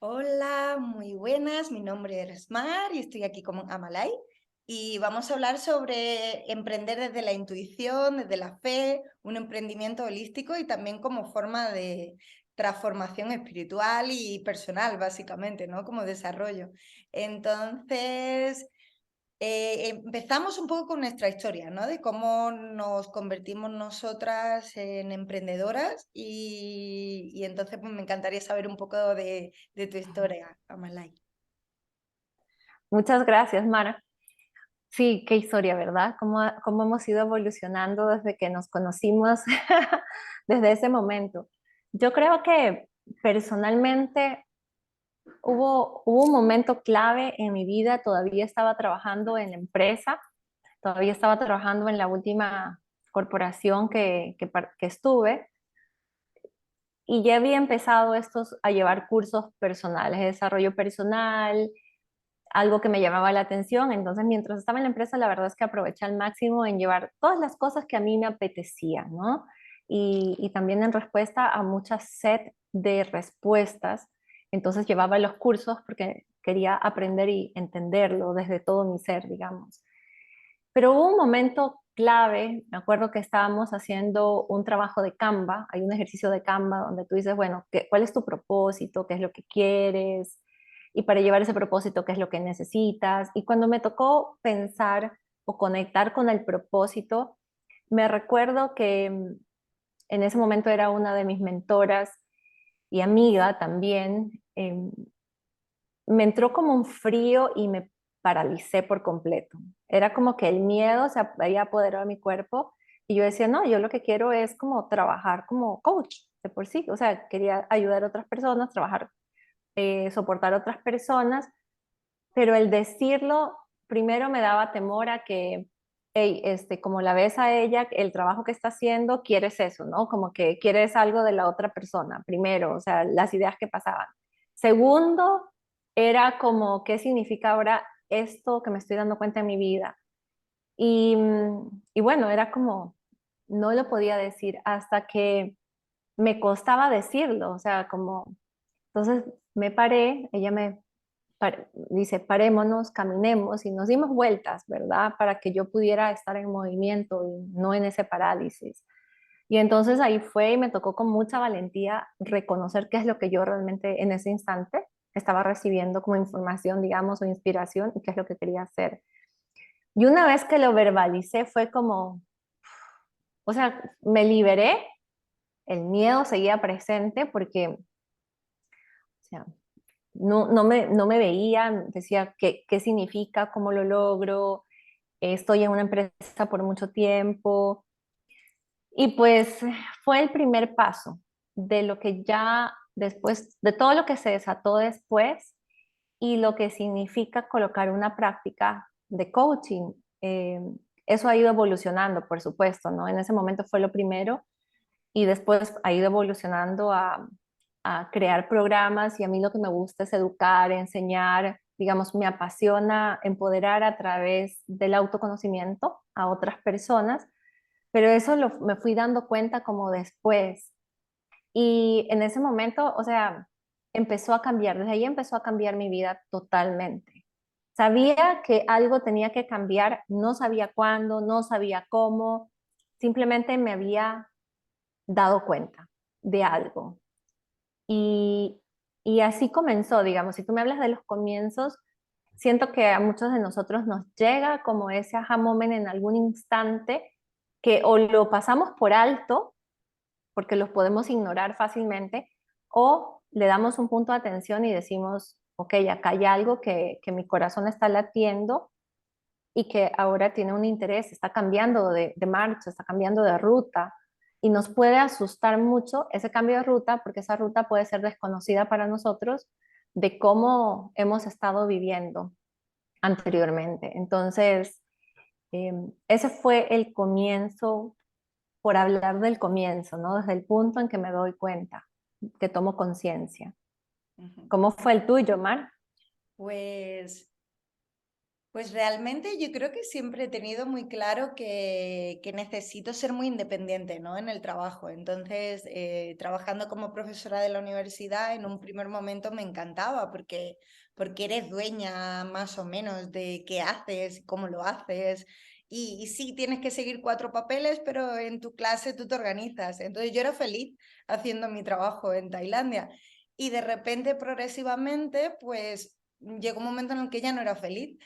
Hola, muy buenas. Mi nombre es Mar y estoy aquí con Amalai. Y vamos a hablar sobre emprender desde la intuición, desde la fe, un emprendimiento holístico y también como forma de transformación espiritual y personal, básicamente, ¿no? Como desarrollo. Entonces, empezamos un poco con nuestra historia, ¿no? De cómo nos convertimos nosotras en emprendedoras y entonces pues, me encantaría saber un poco de tu historia, Amalai. Muchas gracias, Mara. Sí, qué historia, ¿verdad? Cómo hemos ido evolucionando desde que nos conocimos, desde ese momento. Yo creo que personalmente hubo un momento clave en mi vida. Todavía estaba trabajando en la empresa, todavía estaba trabajando en la última corporación que estuve, y ya había empezado a llevar cursos personales, de desarrollo personal, algo que me llamaba la atención. Entonces, mientras estaba en la empresa, la verdad es que aproveché al máximo en llevar todas las cosas que a mí me apetecían, ¿no? Y también en respuesta a muchas set de respuestas. Entonces llevaba los cursos porque quería aprender y entenderlo desde todo mi ser, digamos. Pero hubo un momento clave, me acuerdo que estábamos haciendo un trabajo de Canva, hay un ejercicio de Canva donde tú dices, bueno, ¿cuál es tu propósito? ¿Qué es lo que quieres? Y para llevar ese propósito, ¿qué es lo que necesitas? Y cuando me tocó pensar o conectar con el propósito, me recuerdo que en ese momento era una de mis mentoras y amiga también. Me entró como un frío y me paralicé por completo. Era como que el miedo se había apoderado de mi cuerpo y yo decía, no, yo lo que quiero es como trabajar como coach de por sí. O sea, quería ayudar a otras personas, trabajar, soportar a otras personas, pero el decirlo primero me daba temor a que, hey, como la ves a ella, el trabajo que está haciendo, quieres eso, ¿no? Como que quieres algo de la otra persona, primero, o sea, las ideas que pasaban. Segundo, era como, ¿qué significa ahora esto que me estoy dando cuenta en mi vida? Y bueno, era como, no lo podía decir hasta que me costaba decirlo, o sea, como, entonces me paré, ella dice, parémonos, caminemos y nos dimos vueltas, ¿verdad? Para que yo pudiera estar en movimiento y no en ese parálisis. Y entonces ahí fue y me tocó con mucha valentía reconocer qué es lo que yo realmente en ese instante estaba recibiendo como información, digamos, o inspiración y qué es lo que quería hacer. Y una vez que lo verbalicé fue como, o sea, me liberé, el miedo seguía presente porque, o sea, no me veía, decía qué significa, cómo lo logro, estoy en una empresa por mucho tiempo. Y pues fue el primer paso de lo que ya después, de todo lo que se desató después y lo que significa colocar una práctica de coaching. Eso ha ido evolucionando, por supuesto, ¿no? En ese momento fue lo primero y después ha ido evolucionando a crear programas, y a mí lo que me gusta es educar, enseñar, digamos, me apasiona empoderar a través del autoconocimiento a otras personas, pero eso me fui dando cuenta como después. Y en ese momento, o sea, empezó a cambiar, desde ahí empezó a cambiar mi vida totalmente. Sabía que algo tenía que cambiar, no sabía cuándo, no sabía cómo, simplemente me había dado cuenta de algo. Y, y así comenzó, digamos, si tú me hablas de los comienzos, siento que a muchos de nosotros nos llega como ese aha moment en algún instante que o lo pasamos por alto, porque los podemos ignorar fácilmente, o le damos un punto de atención y decimos, ok, acá hay algo que mi corazón está latiendo y que ahora tiene un interés, está cambiando de marcha, está cambiando de ruta. Y nos puede asustar mucho ese cambio de ruta porque esa ruta puede ser desconocida para nosotros de cómo hemos estado viviendo anteriormente. Entonces, ese fue el comienzo, por hablar del comienzo, ¿no? Desde el punto en que me doy cuenta, que tomo conciencia. Ujú. ¿Cómo fue el tuyo, Mar? Pues Pues realmente yo creo que siempre he tenido muy claro que necesito ser muy independiente, ¿no? En el trabajo. Entonces, trabajando como profesora de la universidad, en un primer momento me encantaba porque eres dueña más o menos de qué haces, cómo lo haces. Y sí, tienes que seguir 4 papeles, pero en tu clase tú te organizas. Entonces yo era feliz haciendo mi trabajo en Tailandia. Y de repente, progresivamente, pues llegó un momento en el que ya no era feliz.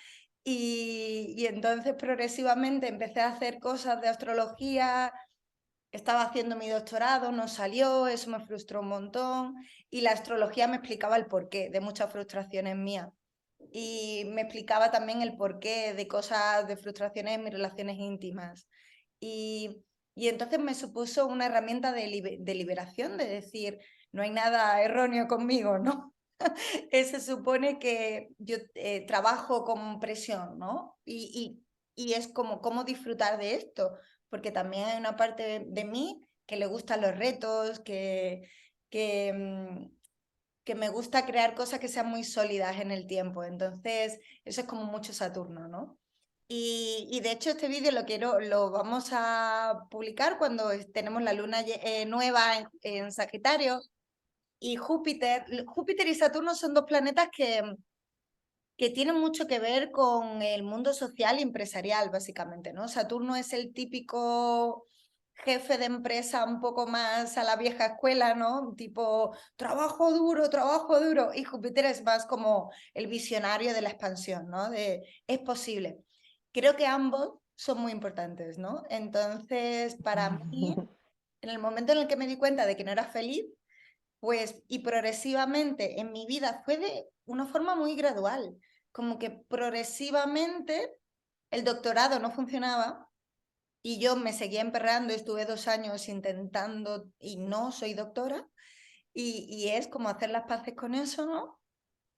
Y entonces progresivamente empecé a hacer cosas de astrología, estaba haciendo mi doctorado, no salió, eso me frustró un montón y la astrología me explicaba el porqué de muchas frustraciones mías y me explicaba también el porqué de cosas, de frustraciones en mis relaciones íntimas. Y, y entonces me supuso una herramienta de liberación, de decir, no hay nada erróneo conmigo, ¿no? Se supone que yo trabajo con presión, ¿no? Y es como cómo disfrutar de esto, porque también hay una parte de mí que le gustan los retos, que, que me gusta crear cosas que sean muy sólidas en el tiempo. Entonces, eso es como mucho Saturno, ¿no? Y de hecho este vídeo lo vamos a publicar cuando tenemos la luna nueva en Sagitario, y Júpiter y Saturno son 2 planetas que tienen mucho que ver con el mundo social y empresarial, básicamente, ¿no? Saturno es el típico jefe de empresa un poco más a la vieja escuela, ¿no? Tipo, trabajo duro. Y Júpiter es más como el visionario de la expansión, ¿no? De, es posible. Creo que ambos son muy importantes, ¿no? Entonces, para mí, en el momento en el que me di cuenta de que no era feliz, pues, y progresivamente en mi vida fue de una forma muy gradual, como que progresivamente el doctorado no funcionaba y yo me seguía emperrando, estuve 2 años intentando y no soy doctora, y es como hacer las paces con eso, ¿no?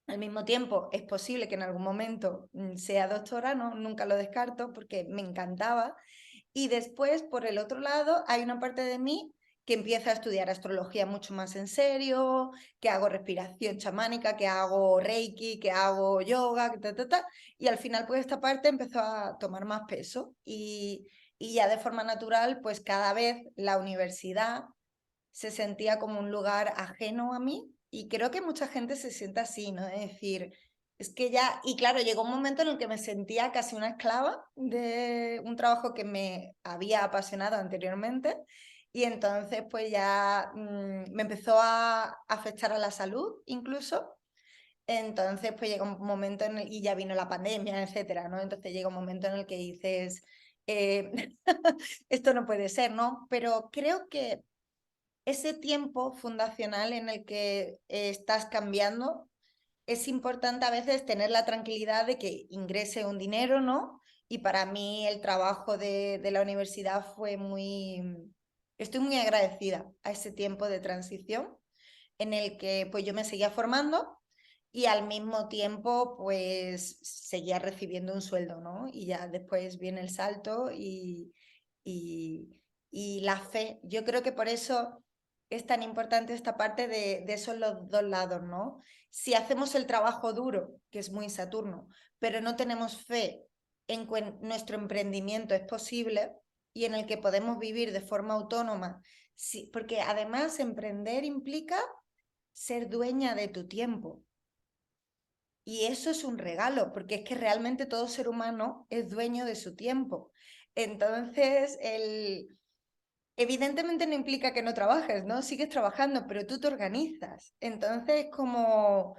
Al mismo tiempo, es posible que en algún momento sea doctora, ¿no? Nunca lo descarto porque me encantaba. Y después, por el otro lado, hay una parte de mí que empieza a estudiar astrología mucho más en serio, que hago respiración chamánica, que hago reiki, que hago yoga, y al final pues esta parte empezó a tomar más peso y ya de forma natural pues cada vez la universidad se sentía como un lugar ajeno a mí y creo que mucha gente se siente así, ¿no? Es decir, es que ya, y claro, llegó un momento en el que me sentía casi una esclava de un trabajo que me había apasionado anteriormente y entonces pues ya me empezó a afectar a la salud incluso. Entonces pues llega un momento y ya vino la pandemia, etcétera, ¿no? Entonces llega un momento en el que dices, eh, esto no puede ser, ¿no? Pero creo que ese tiempo fundacional en el que estás cambiando, es importante a veces tener la tranquilidad de que ingrese un dinero, ¿no? Y para mí el trabajo de la universidad fue muy... Estoy muy agradecida a ese tiempo de transición en el que pues yo me seguía formando y al mismo tiempo pues seguía recibiendo un sueldo, ¿no? Y ya después viene el salto y, y la fe. Yo creo que por eso es tan importante esta parte de esos los dos lados, ¿no? Si hacemos el trabajo duro, que es muy Saturno, pero no tenemos fe en que nuestro emprendimiento es posible y en el que podemos vivir de forma autónoma, sí, porque además emprender implica ser dueña de tu tiempo. Y eso es un regalo, porque es que realmente todo ser humano es dueño de su tiempo. Entonces, evidentemente no implica que no trabajes, ¿no? Sigues trabajando, pero tú te organizas. Entonces, como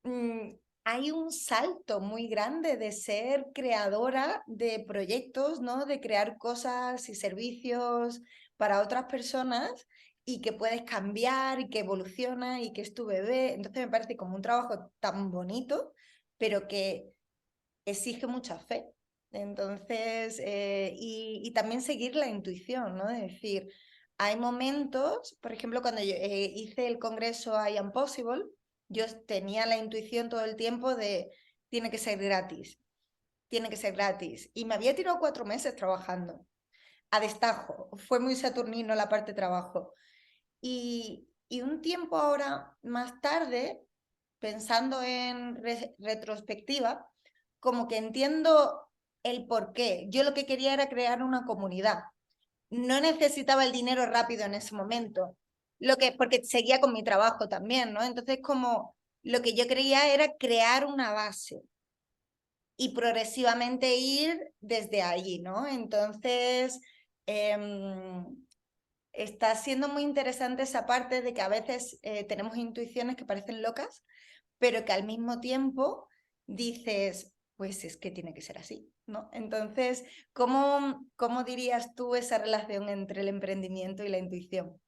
mm, hay un salto muy grande de ser creadora de proyectos, ¿no? De crear cosas y servicios para otras personas y que puedes cambiar y que evoluciona y que es tu bebé. Entonces me parece como un trabajo tan bonito, pero que exige mucha fe. Entonces, y también seguir la intuición, ¿no? Es decir, hay momentos, por ejemplo, cuando yo hice el congreso I Am Possible, yo tenía la intuición todo el tiempo de tiene que ser gratis, tiene que ser gratis. Y me había tirado 4 meses trabajando a destajo. Fue muy saturnino la parte de trabajo. Y un tiempo ahora más tarde, pensando en retrospectiva, como que entiendo el por qué. Yo lo que quería era crear una comunidad. No necesitaba el dinero rápido en ese momento, porque seguía con mi trabajo también, ¿no? Entonces, como lo que yo quería era crear una base y progresivamente ir desde allí, ¿no? Entonces, está siendo muy interesante esa parte de que a veces tenemos intuiciones que parecen locas, pero que al mismo tiempo dices, pues es que tiene que ser así, ¿no? Entonces, ¿cómo dirías tú esa relación entre el emprendimiento y la intuición?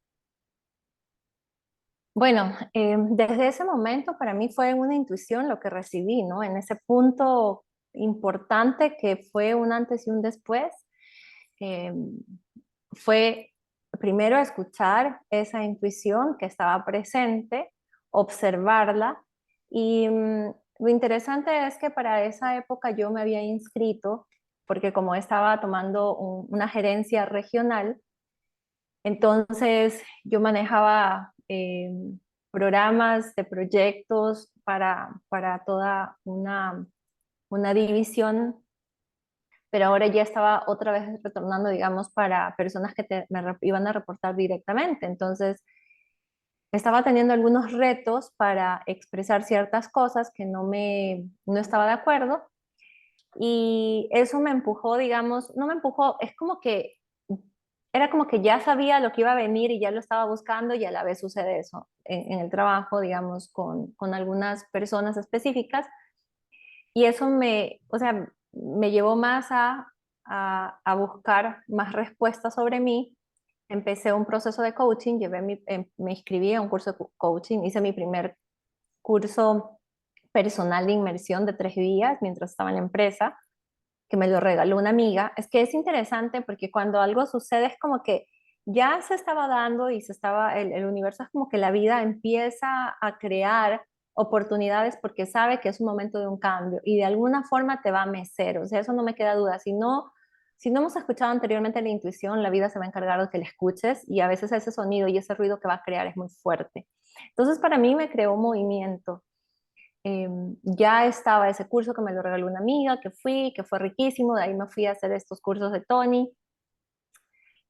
Bueno, desde ese momento para mí fue una intuición lo que recibí, ¿no? En ese punto importante que fue un antes y un después, eh, fue primero escuchar esa intuición que estaba presente, observarla y lo interesante es que para esa época yo me había inscrito porque como estaba tomando una gerencia regional, entonces yo manejaba programas de proyectos para toda una división, pero ahora ya estaba otra vez retornando, digamos, para personas que iban a reportar directamente. Entonces estaba teniendo algunos retos para expresar ciertas cosas que no estaba de acuerdo y eso me empujó, digamos, no me empujó, es como que era como que ya sabía lo que iba a venir y ya lo estaba buscando y a la vez sucede eso en el trabajo, digamos, con algunas personas específicas y eso o sea, me llevó más a buscar más respuestas sobre mí. Empecé un proceso de coaching, me inscribí a un curso de coaching, hice mi primer curso personal de inmersión de 3 días mientras estaba en la empresa que me lo regaló una amiga. Es que es interesante porque cuando algo sucede es como que ya se estaba dando y el universo es como que la vida empieza a crear oportunidades porque sabe que es un momento de un cambio y de alguna forma te va a mecer, o sea, eso no me queda duda. Si no hemos escuchado anteriormente la intuición, la vida se va a encargar de que la escuches y a veces ese sonido y ese ruido que va a crear es muy fuerte. Entonces, para mí me creó un movimiento. Ya estaba ese curso que me lo regaló una amiga, que fue riquísimo, de ahí me fui a hacer estos cursos de Tony,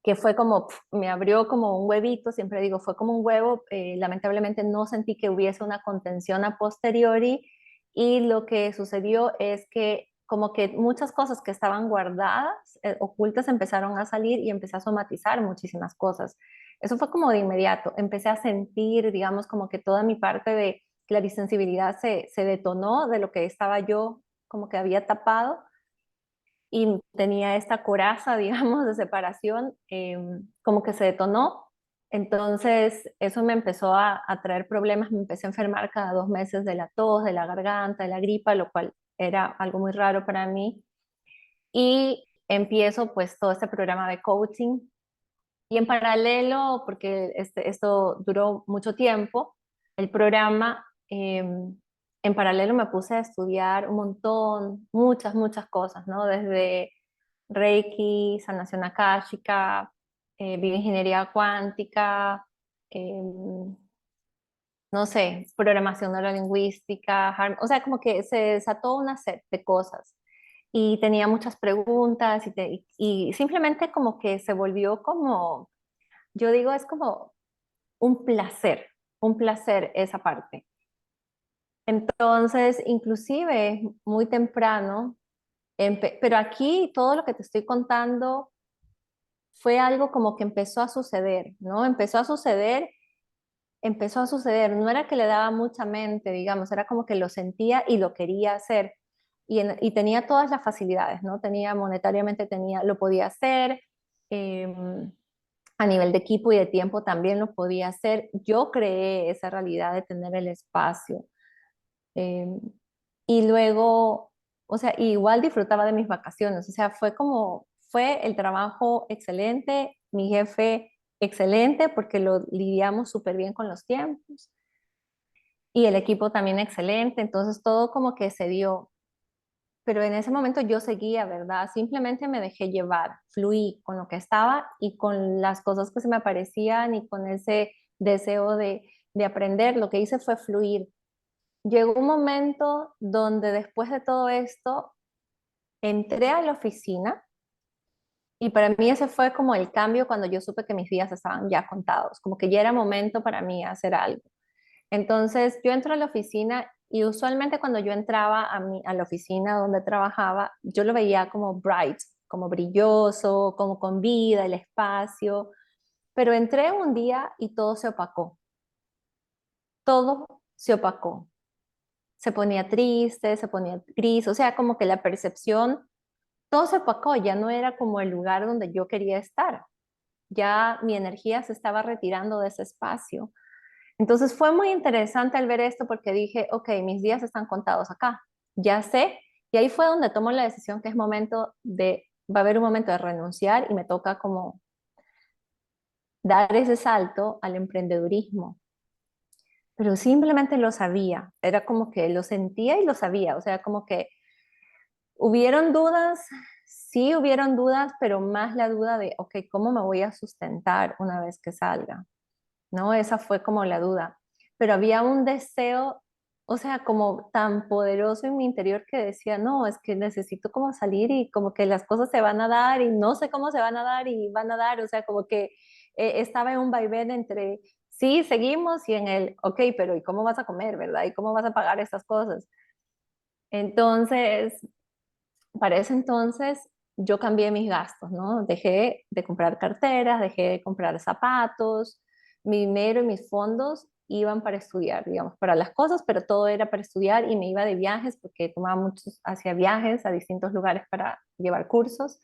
que fue como, me abrió como un huevito, siempre digo, fue como un huevo, lamentablemente no sentí que hubiese una contención a posteriori y lo que sucedió es que como que muchas cosas que estaban guardadas, ocultas, empezaron a salir y empecé a somatizar muchísimas cosas. Eso fue como de inmediato, empecé a sentir, digamos, como que toda mi parte de clarisensibilidad se detonó de lo que estaba yo como que había tapado y tenía esta coraza, digamos, de separación, como que se detonó. Entonces, eso me empezó a traer problemas, me empecé a enfermar cada 2 meses de la tos, de la garganta, de la gripa, lo cual era algo muy raro para mí. Y empiezo pues todo este programa de coaching y en paralelo, porque esto duró mucho tiempo, el programa, en paralelo me puse a estudiar un montón, muchas cosas, ¿no? Desde Reiki, sanación akáshica, bioingeniería cuántica, no sé, programación neurolingüística, o sea, como que se desató una serie de cosas y tenía muchas preguntas y simplemente como que se volvió como, yo digo, es como un placer esa parte. Entonces, inclusive muy temprano, pero aquí todo lo que te estoy contando fue algo como que empezó a suceder, ¿no? Empezó a suceder, no era que le daba mucha mente, digamos, era como que lo sentía y lo quería hacer. Y tenía todas las facilidades, ¿no? Tenía monetariamente, lo podía hacer, a nivel de equipo y de tiempo también lo podía hacer. Yo creé esa realidad de tener el espacio. em, y luego, o sea, igual disfrutaba de mis vacaciones, o sea, fue el trabajo excelente, mi jefe excelente porque lo lidiamos súper bien con los tiempos y el equipo también excelente, entonces todo como que se dio, pero en ese momento yo seguía, ¿verdad? Simplemente me dejé llevar, fluí con lo que estaba y con las cosas que se me aparecían y con ese deseo de aprender, lo que hice fue fluir. llegó un momento donde después de todo esto, entré a la oficina y para mí ese fue como el cambio cuando yo supe que mis días estaban ya contados, como que ya era momento para mí hacer algo. Entonces yo entro a la oficina y usualmente cuando yo entraba a la oficina donde trabajaba, yo lo veía como bright, como brilloso, como con vida, el espacio, pero entré un día y todo se opacó, se ponía triste, se ponía gris, o sea, como que la percepción, todo se opacó, ya no era como el lugar donde yo quería estar, ya mi energía se estaba retirando de ese espacio. Entonces fue muy interesante al ver esto porque dije, ok, mis días están contados acá, ya sé, y ahí fue donde tomo la decisión que es va a haber un momento de renunciar y me toca como dar ese salto al emprendedurismo. Pero simplemente lo sabía, era como que lo sentía y lo sabía, o sea, como que hubieron dudas, sí hubieron dudas, pero más la duda de, ok, ¿cómo me voy a sustentar una vez que salga? ¿No? Esa fue como la duda. Pero había un deseo, o sea, como tan poderoso en mi interior que decía, no, es que necesito como salir y como que las cosas se van a dar y no sé cómo se van a dar y van a dar, o sea, como que estaba en un vaivén entre, sí, seguimos y en el, ok, pero ¿y cómo vas a comer, verdad? ¿Y cómo vas a pagar estas cosas? Entonces, para ese entonces yo cambié mis gastos, ¿no? Dejé de comprar carteras, dejé de comprar zapatos, mi dinero y mis fondos iban para estudiar, digamos, para las cosas, pero todo era para estudiar y me iba de viajes porque tomaba muchos hacia viajes a distintos lugares para llevar cursos.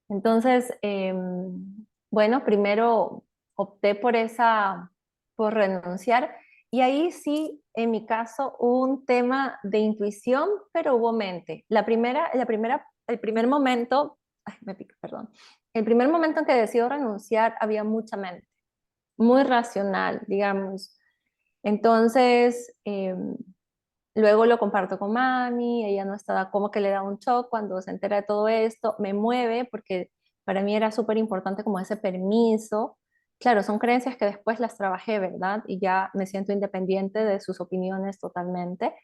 Entonces, bueno, primero opté por renunciar y ahí sí, en mi caso, hubo un tema de intuición, pero hubo mente. El primer momento, ay, me pica, perdón. El primer momento en que decido renunciar había mucha mente, muy racional, digamos. Entonces, luego lo comparto con mami, ella no estaba, como que le da un shock cuando se entera de todo esto, me mueve porque para mí era súper importante como ese permiso. Claro, son creencias que después las trabajé, ¿verdad? Y ya me siento independiente de sus opiniones totalmente.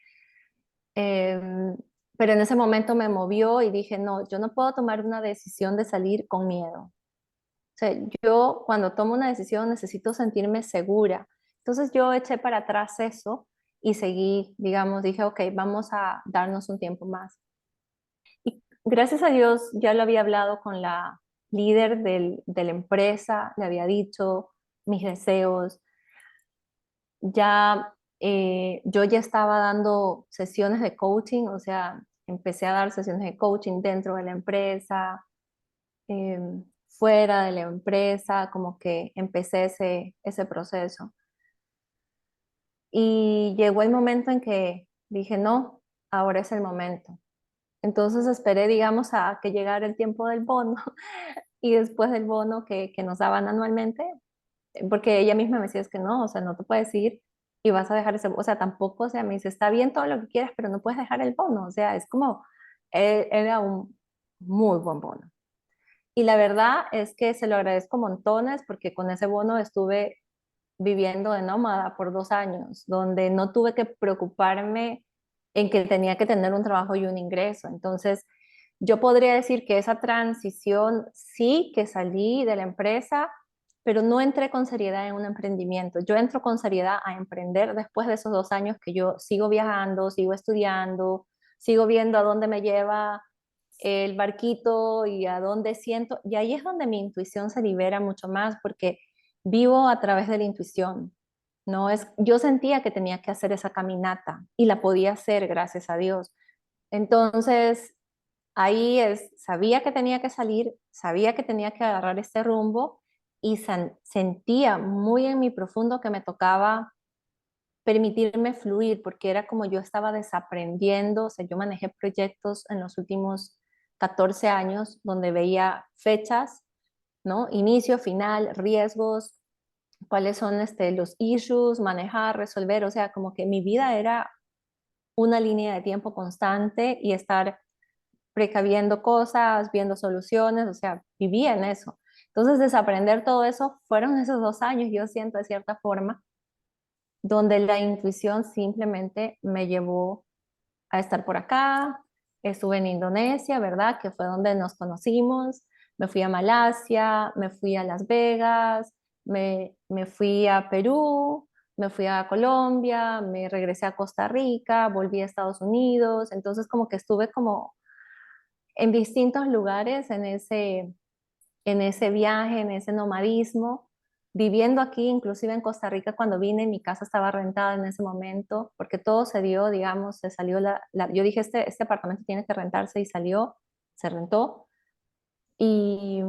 Em, pero en ese momento me movió y dije, no, yo no puedo tomar una decisión de salir con miedo. O sea, yo cuando tomo una decisión necesito sentirme segura. Entonces yo eché para atrás eso y seguí, digamos, dije, ok, vamos a darnos un tiempo más. Y gracias a Dios ya lo había hablado con la líder de la empresa, le había dicho mis deseos, ya yo ya estaba dando sesiones de coaching, o sea, empecé a dar sesiones de coaching dentro de la empresa, fuera de la empresa, como que empecé ese proceso. Y llegó el momento en que dije, no, ahora es el momento. Entonces esperé, digamos, a que llegara el tiempo del bono y después del bono que nos daban anualmente, porque ella misma me decía, es que no, o sea, no te puedes ir y vas a dejar ese, o sea, tampoco, o sea, me dice, está bien todo lo que quieras, pero no puedes dejar el bono, o sea, es como, era un muy buen bono. Y la verdad es que se lo agradezco montones porque con ese bono estuve viviendo de nómada por 2 años, donde no tuve que preocuparme en que tenía que tener un trabajo y un ingreso. Entonces, yo podría decir que esa transición sí que salí de la empresa, pero no entré con seriedad en un emprendimiento. Yo entro con seriedad a emprender después de esos 2 años que yo sigo viajando, sigo estudiando, sigo viendo a dónde me lleva el barquito y a dónde siento. Y ahí es donde mi intuición se libera mucho más porque vivo a través de la intuición. No es, yo sentía que tenía que hacer esa caminata y la podía hacer, gracias a Dios. Entonces, sabía que tenía que salir, sabía que tenía que agarrar este rumbo y sentía muy en mi profundo que me tocaba permitirme fluir, porque era como yo estaba desaprendiendo, o sea, yo manejé proyectos en los últimos 14 años donde veía fechas, ¿no? Inicio, final, riesgos, cuáles son los issues, manejar, resolver, o sea, como que mi vida era una línea de tiempo constante y estar precaviendo cosas, viendo soluciones, o sea, vivía en eso. Entonces, desaprender todo eso fueron esos 2 años, yo siento de cierta forma, donde la intuición simplemente me llevó a estar por acá. Estuve en Indonesia, ¿verdad? Que fue donde nos conocimos. Me fui a Malasia, me fui a Las Vegas, me fui a Perú, me fui a Colombia, me regresé a Costa Rica, volví a Estados Unidos. Entonces como que estuve como en distintos lugares en ese viaje, en ese nomadismo, viviendo aquí, inclusive en Costa Rica, cuando vine, mi casa estaba rentada en ese momento, porque todo se dio, digamos, se salió yo dije, este apartamento tiene que rentarse y salió, se rentó. Y,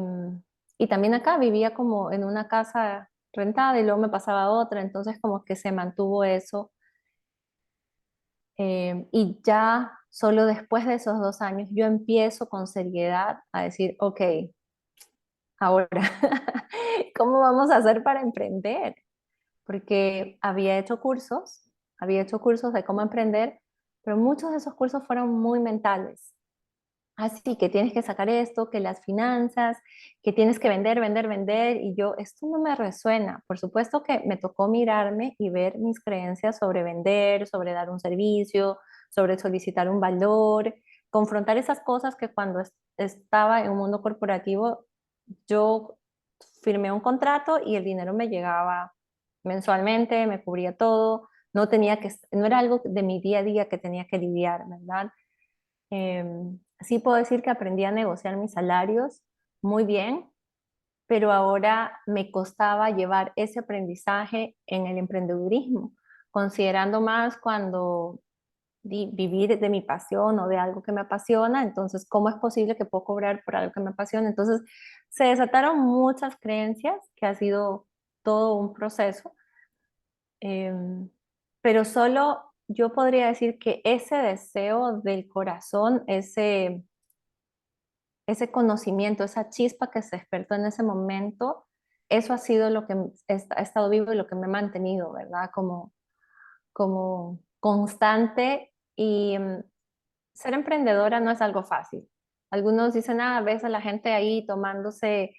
y también acá vivía como en una casa rentada y luego me pasaba a otra, entonces como que se mantuvo eso. Y ya solo después de esos 2 años yo empiezo con seriedad a decir, ok, ahora, ¿cómo vamos a hacer para emprender? Porque había hecho cursos de cómo emprender, pero muchos de esos cursos fueron muy mentales. Así que tienes que sacar esto, que las finanzas, que tienes que vender, vender, vender. Y yo, esto no me resuena. Por supuesto que me tocó mirarme y ver mis creencias sobre vender, sobre dar un servicio, sobre solicitar un valor, confrontar esas cosas que cuando estaba en un mundo corporativo, yo firmé un contrato y el dinero me llegaba mensualmente, me cubría todo, no era algo de mi día a día que tenía que lidiar, ¿verdad? Sí puedo decir que aprendí a negociar mis salarios muy bien, pero ahora me costaba llevar ese aprendizaje en el emprendedurismo, considerando más cuando vivir de mi pasión o de algo que me apasiona, entonces, ¿cómo es posible que puedo cobrar por algo que me apasiona? Entonces, se desataron muchas creencias que ha sido todo un proceso, em, pero solo yo podría decir que ese deseo del corazón, ese conocimiento, esa chispa que se despertó en ese momento, eso ha sido lo que ha estado vivo y lo que me ha mantenido, ¿verdad? Como constante y ser emprendedora no es algo fácil. Algunos dicen, ves a la gente ahí tomándose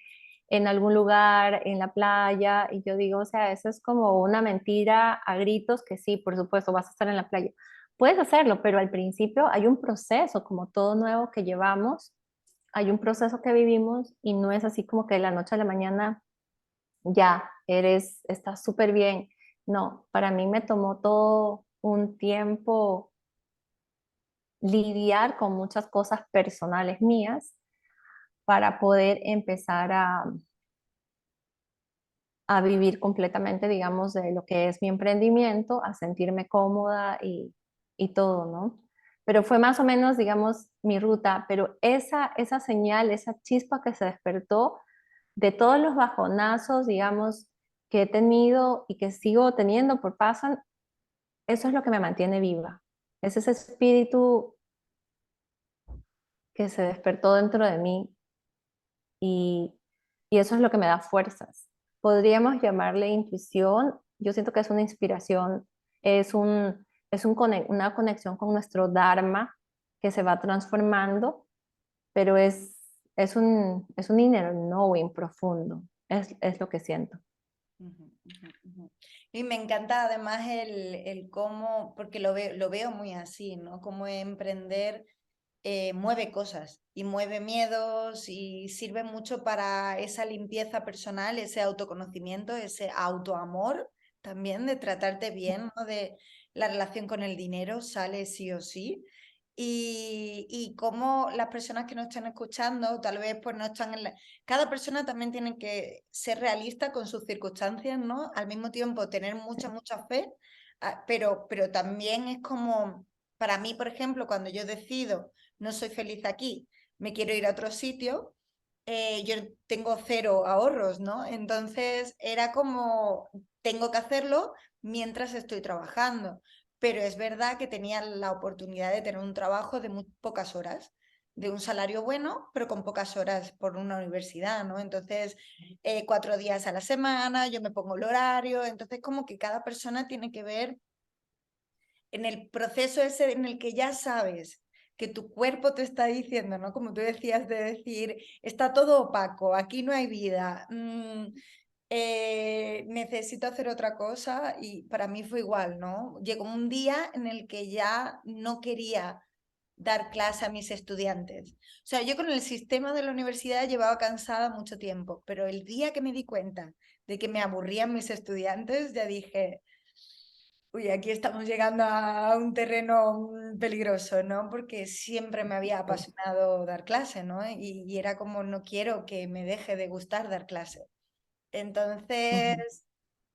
en algún lugar, en la playa, y yo digo, o sea, eso es como una mentira a gritos que sí, por supuesto, vas a estar en la playa. Puedes hacerlo, pero al principio hay un proceso, como todo nuevo que llevamos, hay un proceso que vivimos y no es así como que de la noche a la mañana ya estás súper bien. No, para mí me tomó todo un tiempo lidiar con muchas cosas personales mías para poder empezar a vivir completamente, digamos, de lo que es mi emprendimiento, a sentirme cómoda y todo, ¿no? Pero fue más o menos, digamos, mi ruta, pero esa señal, esa chispa que se despertó de todos los bajonazos, digamos, que he tenido y que sigo teniendo por pasan, eso es lo que me mantiene viva. Es ese espíritu que se despertó dentro de mí y, y eso es lo que me da fuerzas. Podríamos llamarle intuición, yo siento que es una inspiración, una conexión con nuestro Dharma que se va transformando, pero es un inner knowing profundo, es lo que siento. Ujú, ujú, ujú. Y me encanta además el cómo, porque lo veo muy así, ¿no? Cómo emprender mueve cosas y mueve miedos y sirve mucho para esa limpieza personal, ese autoconocimiento, ese autoamor también de tratarte bien, ¿no? De la relación con el dinero sale sí o sí. Y cómo las personas que nos están escuchando, tal vez pues no están en la... Cada persona también tiene que ser realista con sus circunstancias, ¿no? Al mismo tiempo tener mucha, mucha fe, pero también es como, para mí, por ejemplo, cuando yo decido no soy feliz aquí, me quiero ir a otro sitio, yo tengo cero ahorros, ¿no? Entonces era como, tengo que hacerlo mientras estoy trabajando, pero es verdad que tenía la oportunidad de tener un trabajo de muy pocas horas, de un salario bueno, pero con pocas horas por una universidad, ¿no? Entonces, 4 días a la semana, yo me pongo el horario, entonces como que cada persona tiene que ver en el proceso ese en el que ya sabes que tu cuerpo te está diciendo, ¿no? Como tú decías de decir, está todo opaco, aquí no hay vida. necesito hacer otra cosa y para mí fue igual, ¿no? Llegó un día en el que ya no quería dar clase a mis estudiantes. O sea, yo con el sistema de la universidad llevaba cansada mucho tiempo, pero el día que me di cuenta de que me aburrían mis estudiantes, ya dije, uy, aquí estamos llegando a un terreno peligroso, ¿no? Porque siempre me había apasionado dar clase, ¿no? Y era como, no quiero que me deje de gustar dar clase. Entonces, Ujú.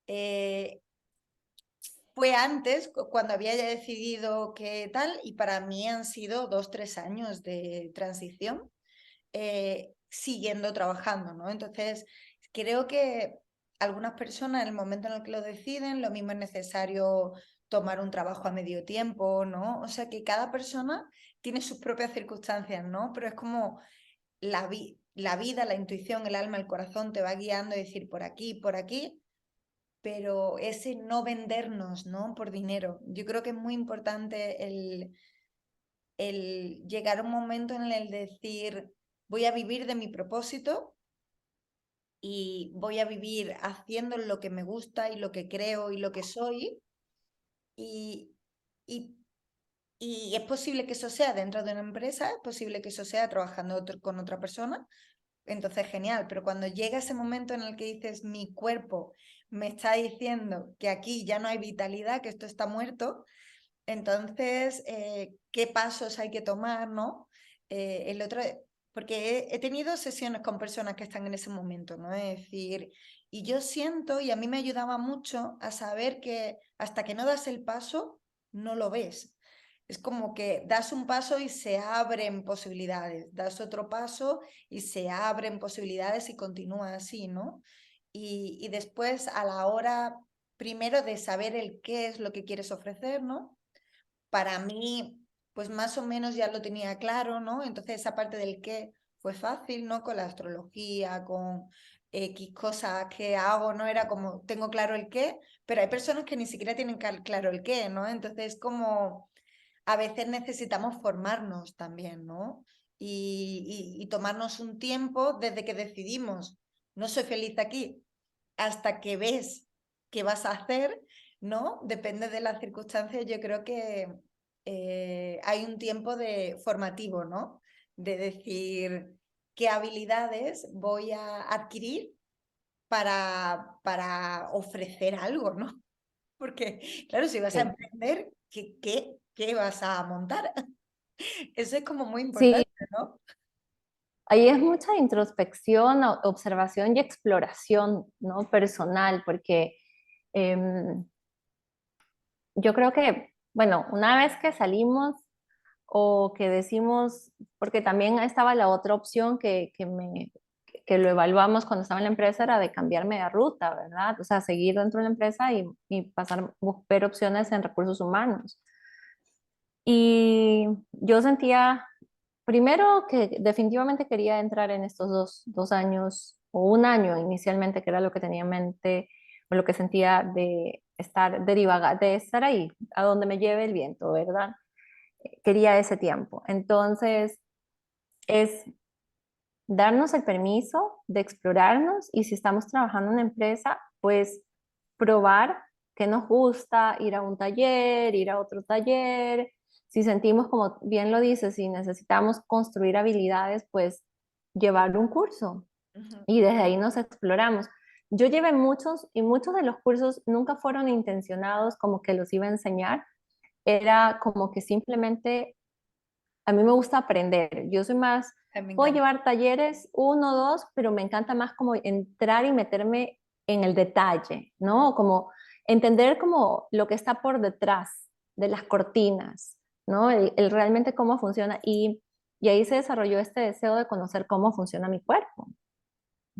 eh, fue antes, cuando había ya decidido qué tal, y para mí han sido 2, 3 años de transición, siguiendo trabajando, ¿no? Entonces, creo que algunas personas en el momento en el que lo deciden, lo mismo es necesario tomar un trabajo a medio tiempo, ¿no? O sea que cada persona tiene sus propias circunstancias, ¿no? Pero es como la vida, la intuición, el alma, el corazón te va guiando y decir por aquí, pero ese no vendernos, ¿no? Por dinero. Yo creo que es muy importante el llegar a un momento en el decir, voy a vivir de mi propósito y voy a vivir haciendo lo que me gusta y lo que creo y lo que soy. Y, y, y es posible que eso sea dentro de una empresa, es posible que eso sea trabajando con otra persona. Entonces, genial, pero cuando llega ese momento en el que dices, mi cuerpo me está diciendo que aquí ya no hay vitalidad, que esto está muerto, entonces, ¿qué pasos hay que tomar, no? El otro, porque he tenido sesiones con personas que están en ese momento, ¿no? Es decir, y yo siento, y a mí me ayudaba mucho a saber que hasta que no das el paso, no lo ves. Es como que das un paso y se abren posibilidades, das otro paso y se abren posibilidades y continúa así, ¿no? Y después a la hora, primero de saber el qué es lo que quieres ofrecer, ¿no? Para mí, pues más o menos ya lo tenía claro, ¿no? Entonces esa parte del qué fue fácil, ¿no? Con la astrología, con X cosas que hago, ¿no? Era como, tengo claro el qué, pero hay personas que ni siquiera tienen claro el qué, ¿no? Entonces como a veces necesitamos formarnos también, ¿no? Y tomarnos un tiempo desde que decidimos, no soy feliz aquí, hasta que ves qué vas a hacer, ¿no? Depende de las circunstancias, yo creo que hay un tiempo de formativo, ¿no? De decir qué habilidades voy a adquirir para ofrecer algo, ¿no? Porque, claro, si vas a Sí. emprender, ¿qué vas a montar? Eso es como muy Sí, importante, ¿no? ahí es mucha introspección, observación y exploración, ¿no? Personal, porque em, yo creo que, bueno, una vez que salimos o que decimos, porque también estaba la otra opción que lo evaluamos cuando estaba en la empresa, era de cambiarme de ruta, ¿verdad? O sea, seguir dentro de la empresa y pasar, ver opciones en recursos humanos. Y yo sentía, primero, que definitivamente quería entrar en estos dos años o un año inicialmente, que era lo que tenía en mente o lo que sentía de estar, de estar ahí, a donde me lleve el viento, ¿verdad? Quería ese tiempo. Entonces, es darnos el permiso de explorarnos y si estamos trabajando en una empresa, pues probar qué nos gusta, ir a un taller, ir a otro taller. Si sentimos, como bien lo dices, si necesitamos construir habilidades, pues llevar un curso Ujú, y desde ahí nos exploramos. Yo llevé muchos y muchos de los cursos nunca fueron intencionados como que los iba a enseñar, era como que simplemente a mí me gusta aprender. Yo soy más, me puedo encanta. llevar talleres, uno, dos, pero me encanta más como entrar y meterme en el detalle, ¿no? Como entender como lo que está por detrás de las cortinas, ¿no? El realmente cómo funciona. Y ahí se desarrolló este deseo de conocer cómo funciona mi cuerpo,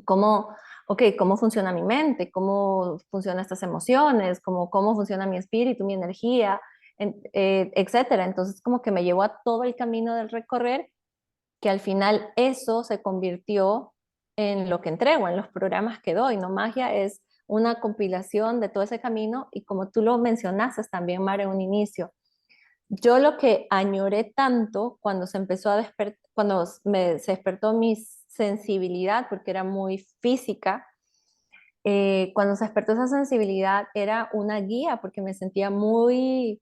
cómo, ok, cómo funciona mi mente, cómo funcionan estas emociones, cómo funciona mi espíritu, mi energía, etcétera. Entonces, como que me llevó a todo el camino del recorrer, que al final eso se convirtió en lo que entrego, en los programas que doy, ¿no? Magia es una compilación de todo ese camino y como tú lo mencionaste también, Mare, en un inicio, yo lo que añoré tanto cuando se empezó a despertar, se despertó mi sensibilidad, porque era muy física, cuando se despertó esa sensibilidad era una guía porque me sentía muy,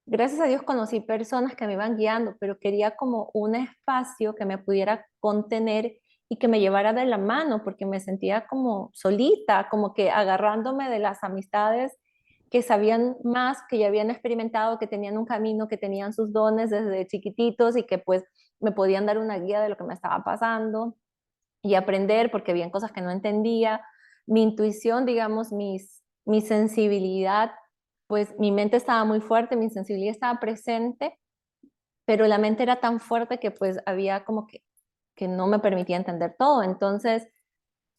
gracias a Dios conocí personas que me iban guiando, pero quería como un espacio que me pudiera contener y que me llevara de la mano porque me sentía como solita, como que agarrándome de las amistades que sabían más, que ya habían experimentado, que tenían un camino, que tenían sus dones desde chiquititos y que pues me podían dar una guía de lo que me estaba pasando y aprender porque habían cosas que no entendía. Mi intuición, digamos, mi sensibilidad, pues mi mente estaba muy fuerte, mi sensibilidad estaba presente, pero la mente era tan fuerte que pues había como que no me permitía entender todo. Entonces,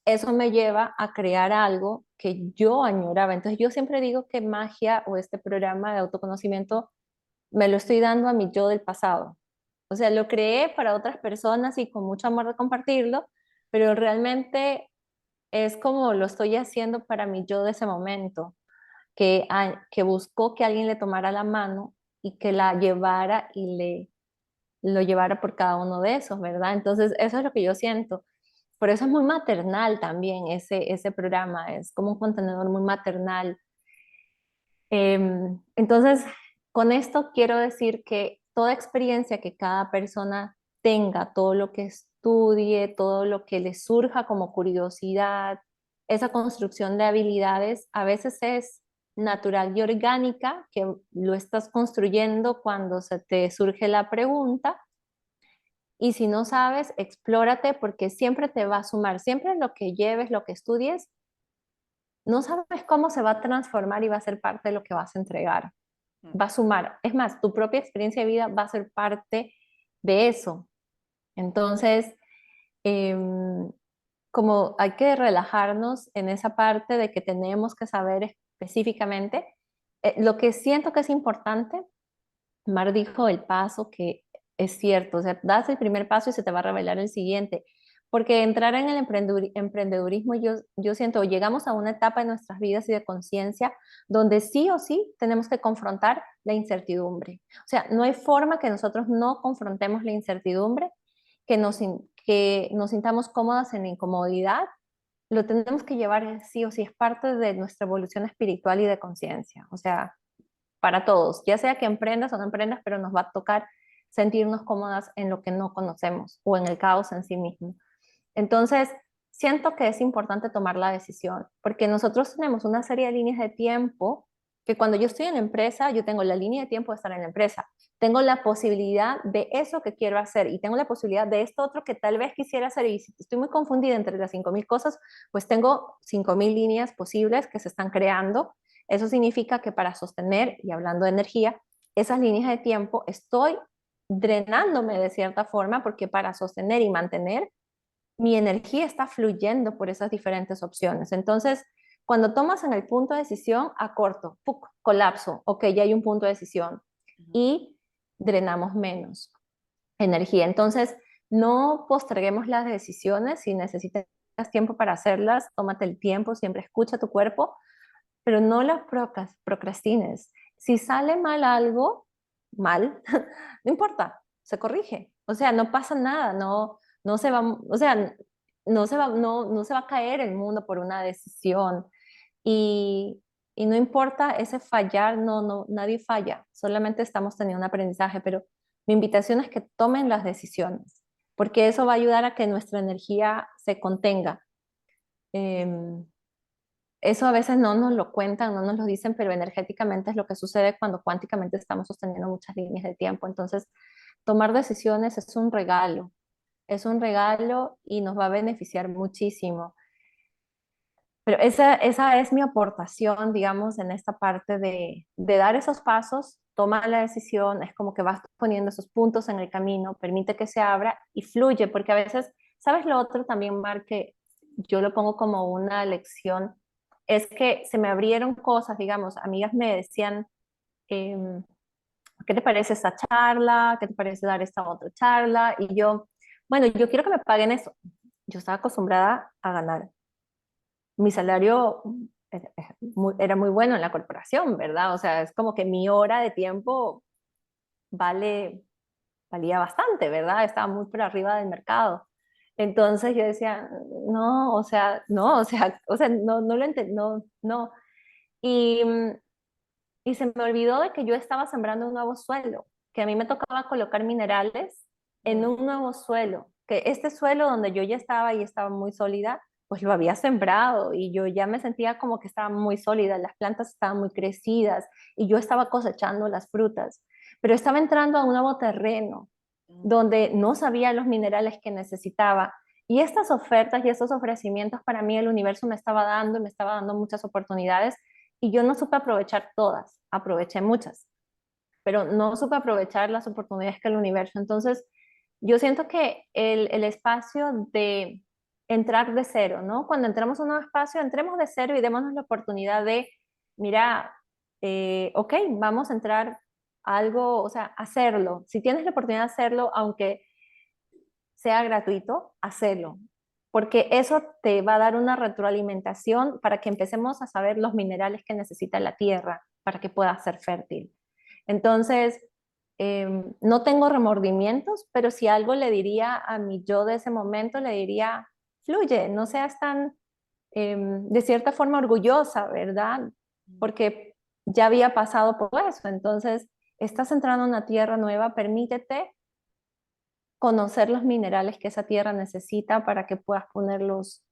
eso me lleva a crear algo que yo añoraba. Entonces, yo siempre digo que magia o este programa de autoconocimiento me lo estoy dando a mi yo del pasado. O sea, lo creé para otras personas y con mucho amor de compartirlo, pero realmente es como lo estoy haciendo para mi yo de ese momento, que buscó que alguien le tomara la mano y que la llevara y lo llevara por cada uno de esos, ¿verdad? Entonces, eso es lo que yo siento. Por eso es muy maternal también ese programa, es como un contenedor muy maternal. Entonces, con esto quiero decir que toda experiencia que cada persona tenga, todo lo que estudie, todo lo que le surja como curiosidad, esa construcción de habilidades, a veces es natural y orgánica, que lo estás construyendo cuando se te surge la pregunta. Y si no sabes, explórate porque siempre te va a sumar, siempre lo que lleves, lo que estudies, no sabes cómo se va a transformar y va a ser parte de lo que vas a entregar, Mm. va a sumar. Es más, tu propia experiencia de vida va a ser parte de eso. Entonces, em, como hay que relajarnos en esa parte de que tenemos que saber específicamente, lo que siento que es importante, Mar dijo el paso que es cierto, o sea, das el primer paso y se te va a revelar el siguiente. Porque entrar en el emprendedurismo, yo siento, llegamos a una etapa de nuestras vidas y de conciencia donde sí o sí tenemos que confrontar la incertidumbre. O sea, no hay forma que nosotros no confrontemos la incertidumbre, que nos sintamos cómodas en la incomodidad. Lo tenemos que llevar sí o sí, es parte de nuestra evolución espiritual y de conciencia. O sea, para todos, ya sea que emprendas o no emprendas, pero nos va a tocar sentirnos cómodas en lo que no conocemos o en el caos en sí mismo. Entonces, siento que es importante tomar la decisión, porque nosotros tenemos una serie de líneas de tiempo que cuando yo estoy en la empresa, yo tengo la línea de tiempo de estar en la empresa, tengo la posibilidad de eso que quiero hacer y tengo la posibilidad de esto otro que tal vez quisiera hacer y si estoy muy confundida entre las 5.000 cosas, pues tengo 5.000 líneas posibles que se están creando. Eso significa que para sostener, y hablando de energía, esas líneas de tiempo estoy drenándome de cierta forma porque para sostener y mantener mi energía está fluyendo por esas diferentes opciones. Entonces, cuando tomas en el punto de decisión, acorto, ¡puc! Colapso, ok, ya hay un punto de decisión Ujú. y drenamos menos energía. Entonces, no posterguemos las decisiones, si necesitas tiempo para hacerlas, tómate el tiempo, siempre escucha tu cuerpo, pero no las procrastines. Si sale mal algo, mal, no importa, se corrige. O sea, no pasa nada, no se va, o sea, no se va a caer el mundo por una decisión. Y, y no importa ese fallar, nadie falla, solamente estamos teniendo un aprendizaje, pero mi invitación es que tomen las decisiones, porque eso va a ayudar a que nuestra energía se contenga. Em, Eso a veces no nos lo cuentan, no nos lo dicen, pero energéticamente es lo que sucede cuando cuánticamente estamos sosteniendo muchas líneas de tiempo. Entonces, tomar decisiones es un regalo y nos va a beneficiar muchísimo. Pero esa es mi aportación, digamos, en esta parte de dar esos pasos, toma la decisión, es como que vas poniendo esos puntos en el camino, permite que se abra y fluye, porque a veces, ¿sabes lo otro también, Mar, que yo lo pongo como una lección? Es que se me abrieron cosas, digamos, amigas me decían, em, ¿qué te parece esta charla? ¿Qué te parece dar esta otra charla? Y yo, bueno, yo quiero que me paguen eso. Yo estaba acostumbrada a ganar mi salario era muy bueno en la corporación, ¿verdad? O sea, es como que mi hora de tiempo vale, valía bastante, ¿verdad? Estaba muy por arriba del mercado. Entonces yo decía, no, o sea, no, o sea, no, no lo entendí, no, no. Y, y se me olvidó de que yo estaba sembrando un nuevo suelo, que a mí me tocaba colocar minerales en Mm, un nuevo suelo, que este suelo donde yo ya estaba y estaba muy sólida, pues lo había sembrado y yo ya me sentía como que estaba muy sólida, las plantas estaban muy crecidas y yo estaba cosechando las frutas, pero estaba entrando a un nuevo terreno mm, donde no sabía los minerales que necesitaba. Y estas ofertas y estos ofrecimientos para mí el universo me estaba dando, y me estaba dando muchas oportunidades y yo no supe aprovechar todas, aproveché muchas, pero no supe aprovechar las oportunidades que el universo. Entonces, yo siento que el espacio de entrar de cero, ¿no? Cuando entramos a un nuevo espacio, entremos de cero y démonos la oportunidad de, mira, ok, vamos a entrar a algo, o sea, hacerlo. Si tienes la oportunidad de hacerlo, aunque sea gratuito, hacerlo, porque eso te va a dar una retroalimentación para que empecemos a saber los minerales que necesita la tierra para que pueda ser fértil. Entonces, no tengo remordimientos, pero si algo le diría a mi yo de ese momento, le diría, fluye, no seas tan, de cierta forma, orgullosa, ¿verdad? mm. Porque ya había pasado por eso. Entonces, estás entrando a una tierra nueva, permítete conocer los minerales que esa tierra necesita para que puedas ponerlos,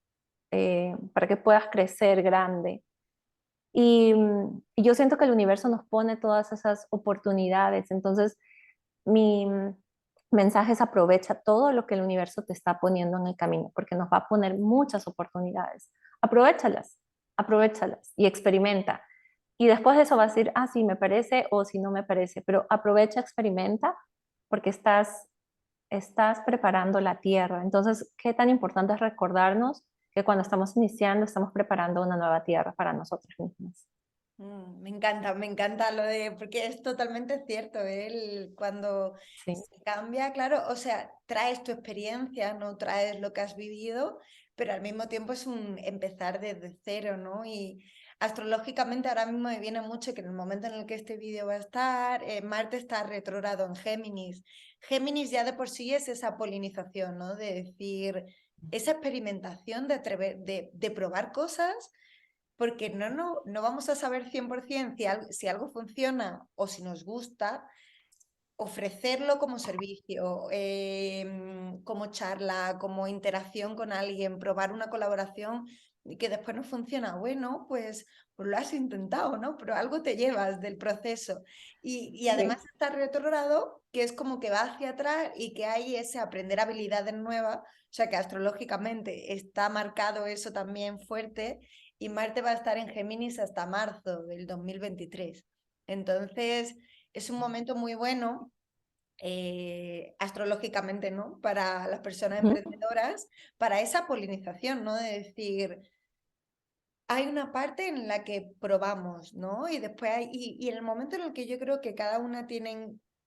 para que puedas crecer grande. Y yo siento que el universo nos pone todas esas oportunidades. Entonces, mi mensaje es aprovecha todo lo que el universo te está poniendo en el camino, porque nos va a poner muchas oportunidades. Aprovéchalas, aprovéchalas y experimenta. Y después de eso vas a decir, ah, sí, me parece o si no me parece, pero aprovecha, experimenta, porque estás preparando la tierra. Entonces, qué tan importante es recordarnos que cuando estamos iniciando, estamos preparando una nueva tierra para nosotros mismos. Me encanta lo de, porque es totalmente cierto, ¿eh? Cuando Sí. se cambia, claro, o sea, traes tu experiencia, no traes lo que has vivido, pero al mismo tiempo es un empezar desde cero, ¿no? Y astrológicamente ahora mismo me viene mucho que en el momento en el que este vídeo va a estar, Marte está retrógrado en Géminis. Géminis ya de por sí es esa polinización, ¿no? De decir, esa experimentación de atrever, de probar cosas porque no vamos a saber 100% si algo funciona o si nos gusta, ofrecerlo como servicio, como charla, como interacción con alguien, probar una colaboración y que después no funciona. Bueno, pues lo has intentado, ¿no? Pero algo te llevas del proceso. Y además Sí. está retrogrado, que es como que va hacia atrás y que hay ese aprender habilidades nuevas, o sea que astrológicamente está marcado eso también fuerte y Marte va a estar en Géminis hasta marzo del 2023. Entonces, es un momento muy bueno astrológicamente, ¿no? Para las personas Ujú. emprendedoras, para esa polinización, ¿no? De decir, hay una parte en la que probamos, ¿no? Y después y en el momento en el que yo creo que cada una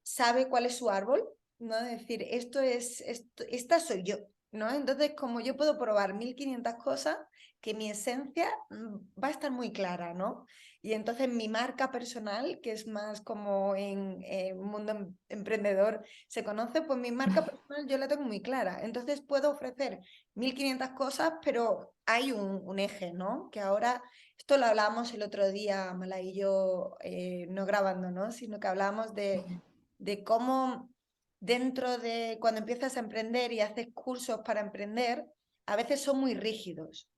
sabe cuál es su árbol, ¿no? De decir, esta soy yo, ¿no? Entonces, como yo puedo probar 1500 cosas, que mi esencia va a estar muy clara, ¿no? Y entonces mi marca personal, que es más como en mundo emprendedor se conoce, pues mi marca personal yo la tengo muy clara. Entonces puedo ofrecer 1500 cosas, pero hay un eje, ¿no? Que ahora, esto lo hablábamos el otro día, Mala y yo, no grabando, ¿no? Sino que hablábamos de cómo dentro de cuando empiezas a emprender y haces cursos para emprender, a veces son muy rígidos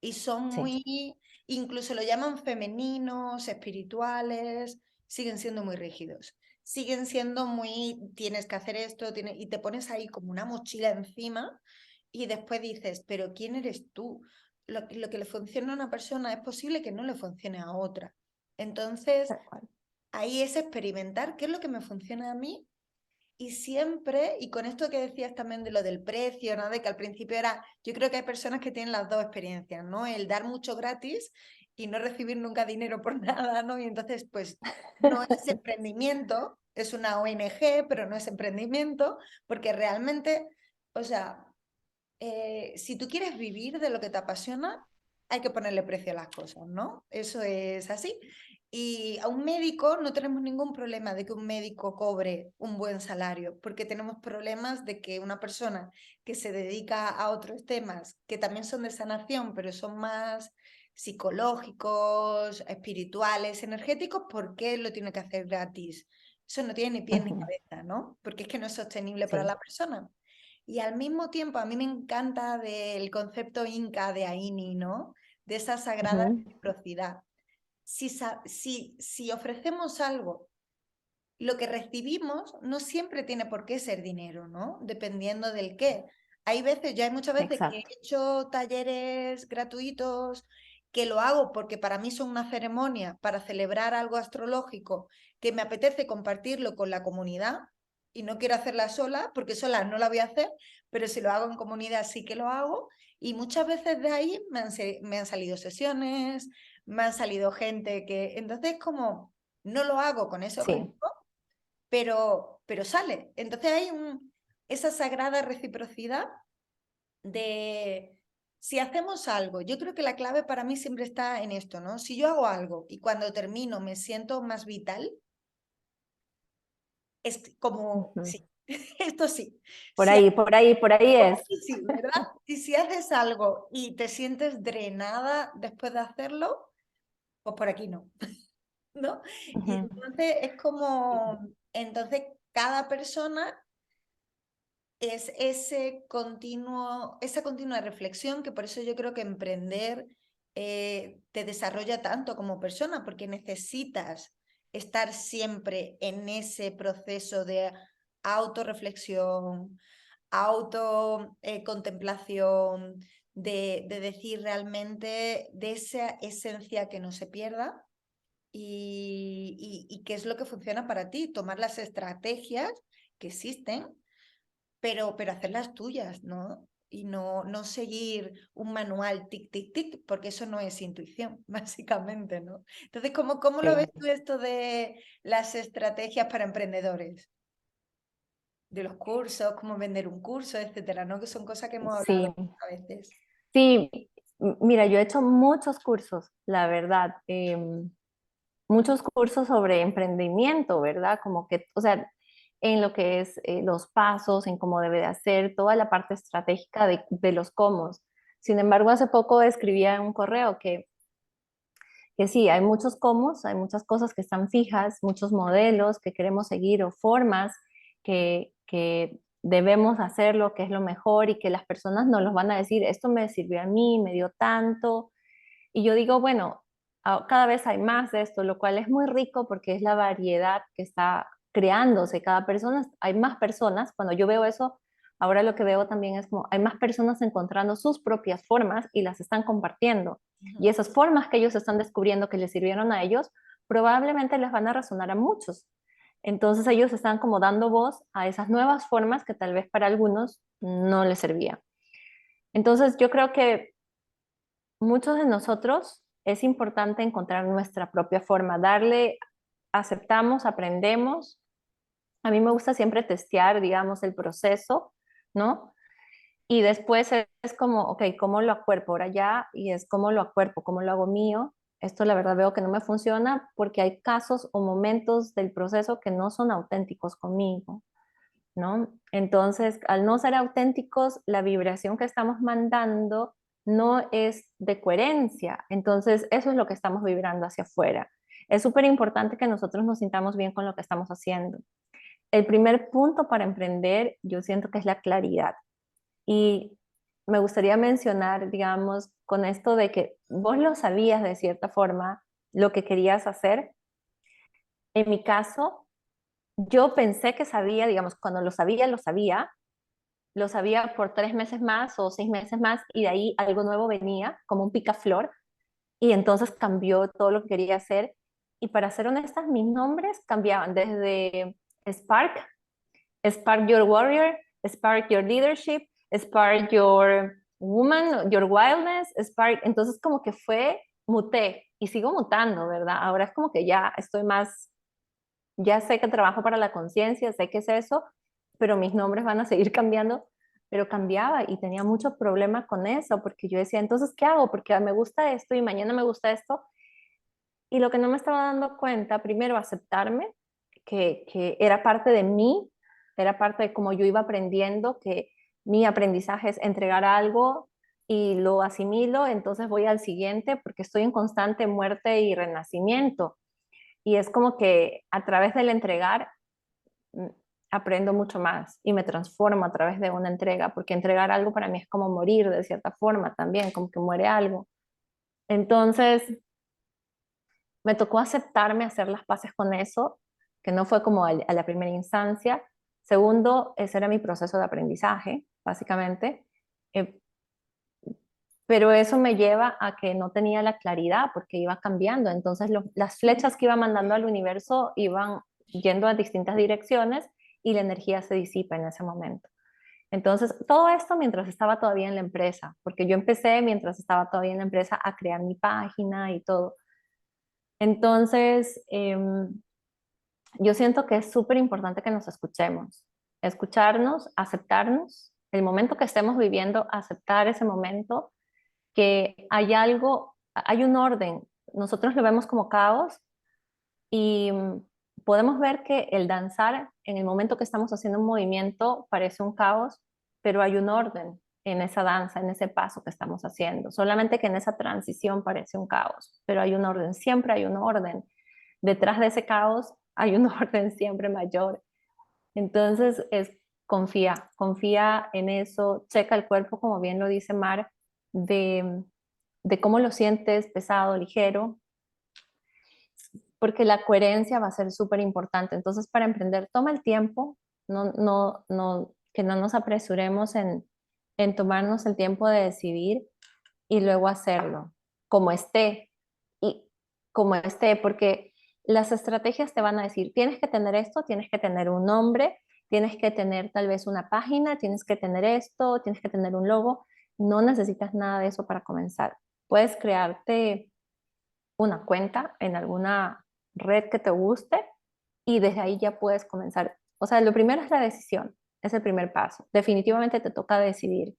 y son Sí, muy, incluso lo llaman femeninos, espirituales, siguen siendo muy rígidos. Siguen siendo muy, tienes que hacer esto, y te pones ahí como una mochila encima y después dices, pero ¿quién eres tú? Lo que le funciona a una persona es posible que no le funcione a otra. Entonces, tal cual. ahí es experimentar qué es lo que me funciona a mí y siempre, y con esto que decías también de lo del precio, ¿no? De que al principio era, yo creo que hay personas que tienen las dos experiencias, ¿no? El dar mucho gratis y no recibir nunca dinero por nada, ¿no? Y entonces, pues, no es emprendimiento, es una ONG, pero no es emprendimiento, porque realmente, o sea, si tú quieres vivir de lo que te apasiona, hay que ponerle precio a las cosas, ¿no? Eso es así. Y a un médico no tenemos ningún problema de que un médico cobre un buen salario, porque tenemos problemas de que una persona que se dedica a otros temas, que también son de sanación, pero son más psicológicos, espirituales, energéticos, ¿por qué lo tiene que hacer gratis? Eso no tiene ni pies ni Ujú. cabeza, ¿no? Porque es que no es sostenible para Sí. la persona. Y al mismo tiempo, a mí me encanta del concepto inca de Aini, ¿no? De esa sagrada Ujú. reciprocidad. Si ofrecemos algo, lo que recibimos no siempre tiene por qué ser dinero, ¿no? Dependiendo del qué. Hay veces, ya hay muchas veces que he Exacto. hecho talleres gratuitos, que lo hago porque para mí son una ceremonia para celebrar algo astrológico, que me apetece compartirlo con la comunidad y no quiero hacerla sola, porque sola no la voy a hacer, pero si lo hago en comunidad sí que lo hago. Y muchas veces de ahí me han salido sesiones, me han salido gente que... Entonces como no lo hago con ese Sí. objetivo, pero sale. Entonces hay esa sagrada reciprocidad de si hacemos algo. Yo creo que la clave para mí siempre está en esto, ¿no? Si yo hago algo y cuando termino me siento más vital, es como, Ujú. sí, esto sí. Por Si ahí, por ahí, por ahí es. sí, ¿verdad? Y si haces algo y te sientes drenada después de hacerlo, pues por aquí no, ¿no? Y Ujú. entonces es como, entonces cada persona es esa continua reflexión que por eso yo creo que emprender te desarrolla tanto como persona, porque necesitas estar siempre en ese proceso de autorreflexión, autocontemplación, de decir realmente de esa esencia que no se pierda y qué es lo que funciona para ti, tomar las estrategias que existen pero hacerlas tuyas, ¿no? Y no seguir un manual tic, tic, tic, porque eso no es intuición, básicamente, ¿no? Entonces, ¿cómo lo ves Sí. tú esto de las estrategias para emprendedores? De los cursos, cómo vender un curso, etcétera, ¿no? Que son cosas que hemos hablado Sí. a veces. Sí. Mira, yo he hecho muchos cursos, la verdad. Muchos cursos sobre emprendimiento, ¿verdad? Como que, o sea, en lo que es los pasos, en cómo debe de hacer, toda la parte estratégica de los cómo. Sin embargo, hace poco escribía en un correo que sí, hay muchos cómo, hay muchas cosas que están fijas, muchos modelos que queremos seguir o formas que debemos hacerlo, que es lo mejor y que las personas nos los van a decir, esto me sirvió a mí, me dio tanto. Y yo digo, bueno, cada vez hay más de esto, lo cual es muy rico porque es la variedad que está creándose cada persona. Hay más personas, cuando yo veo eso, ahora lo que veo también es como hay más personas encontrando sus propias formas y las están compartiendo. Y Ujú. esas formas que ellos están descubriendo que les sirvieron a ellos, probablemente les van a resonar a muchos. Entonces ellos están como dando voz a esas nuevas formas que tal vez para algunos no les servía. Entonces yo creo que muchos de nosotros es importante encontrar nuestra propia forma, darle, aceptamos, aprendemos. A mí me gusta siempre testear, digamos, el proceso, ¿no? Y después es como, ok, ¿cómo lo acuerpo? Ahora ya, y es cómo lo acuerpo, cómo lo hago mío. Esto la verdad veo que no me funciona porque hay casos o momentos del proceso que no son auténticos conmigo, ¿no? Entonces, al no ser auténticos, la vibración que estamos mandando no es de coherencia. Entonces, eso es lo que estamos vibrando hacia afuera. Es súper importante que nosotros nos sintamos bien con lo que estamos haciendo. El primer punto para emprender, yo siento que es la claridad. Y me gustaría mencionar, digamos, con esto de que vos lo sabías de cierta forma, lo que querías hacer. En mi caso, yo pensé que sabía, digamos, cuando lo sabía por 3 meses más o 6 meses más y de ahí algo nuevo venía, como un picaflor, y entonces cambió todo lo que quería hacer. Y para ser honestas, mis nombres cambiaban desde Spark, Spark Your Warrior, Spark Your Leadership, Spark Your Woman, Your Wildness, Spark, entonces como que muté y sigo mutando, ¿verdad? Ahora es como que ya estoy más, ya sé que trabajo para la conciencia, sé qué es eso, pero mis nombres van a seguir cambiando, pero cambiaba y tenía mucho problema con eso, porque yo decía, entonces, ¿qué hago? Porque me gusta esto y mañana me gusta esto, Y lo que no me estaba dando cuenta, primero aceptarme, que era parte de mí, era parte de cómo yo iba aprendiendo, que mi aprendizaje es entregar algo y lo asimilo, entonces voy al siguiente porque estoy en constante muerte y renacimiento. Y es como que a través del entregar mm, aprendo mucho más y me transformo a través de una entrega, porque entregar algo para mí es como morir de cierta forma también, como que muere algo. Entonces, me tocó aceptarme, hacer las paces con eso, que no fue como a la primera instancia. Segundo, ese era mi proceso de aprendizaje, básicamente. Eh, pero eso me lleva a que no tenía la claridad porque iba cambiando. Entonces, las flechas que iba mandando al universo iban yendo a distintas direcciones y la energía se disipa en ese momento. Entonces, todo esto mientras estaba todavía en la empresa, porque yo empecé mientras estaba todavía en la empresa a crear mi página y todo. Entonces, yo siento que es súper importante que nos escuchemos, escucharnos, aceptarnos, el momento que estemos viviendo, aceptar ese momento, que hay algo, hay un orden. Nosotros lo vemos como caos y podemos ver que el danzar, en el momento que estamos haciendo un movimiento, parece un caos, pero hay un orden en esa danza, en ese paso que estamos haciendo. Solamente que en esa transición parece un caos, pero hay un orden, siempre hay un orden. Detrás de ese caos hay un orden siempre mayor. Entonces, confía, confía en eso, checa el cuerpo, como bien lo dice Mar, de, de cómo lo sientes, pesado, ligero, porque la coherencia va a ser súper importante. Entonces, para emprender, toma el tiempo, que no nos apresuremos en tomarnos el tiempo de decidir y luego hacerlo, como esté, y como esté, porque las estrategias te van a decir, tienes que tener esto, tienes que tener un nombre, tienes que tener tal vez una página, tienes que tener esto, tienes que tener un logo. No necesitas nada de eso para comenzar. Puedes crearte una cuenta en alguna red que te guste y desde ahí ya puedes comenzar. O sea, lo primero es la decisión, es el primer paso. Definitivamente te toca decidir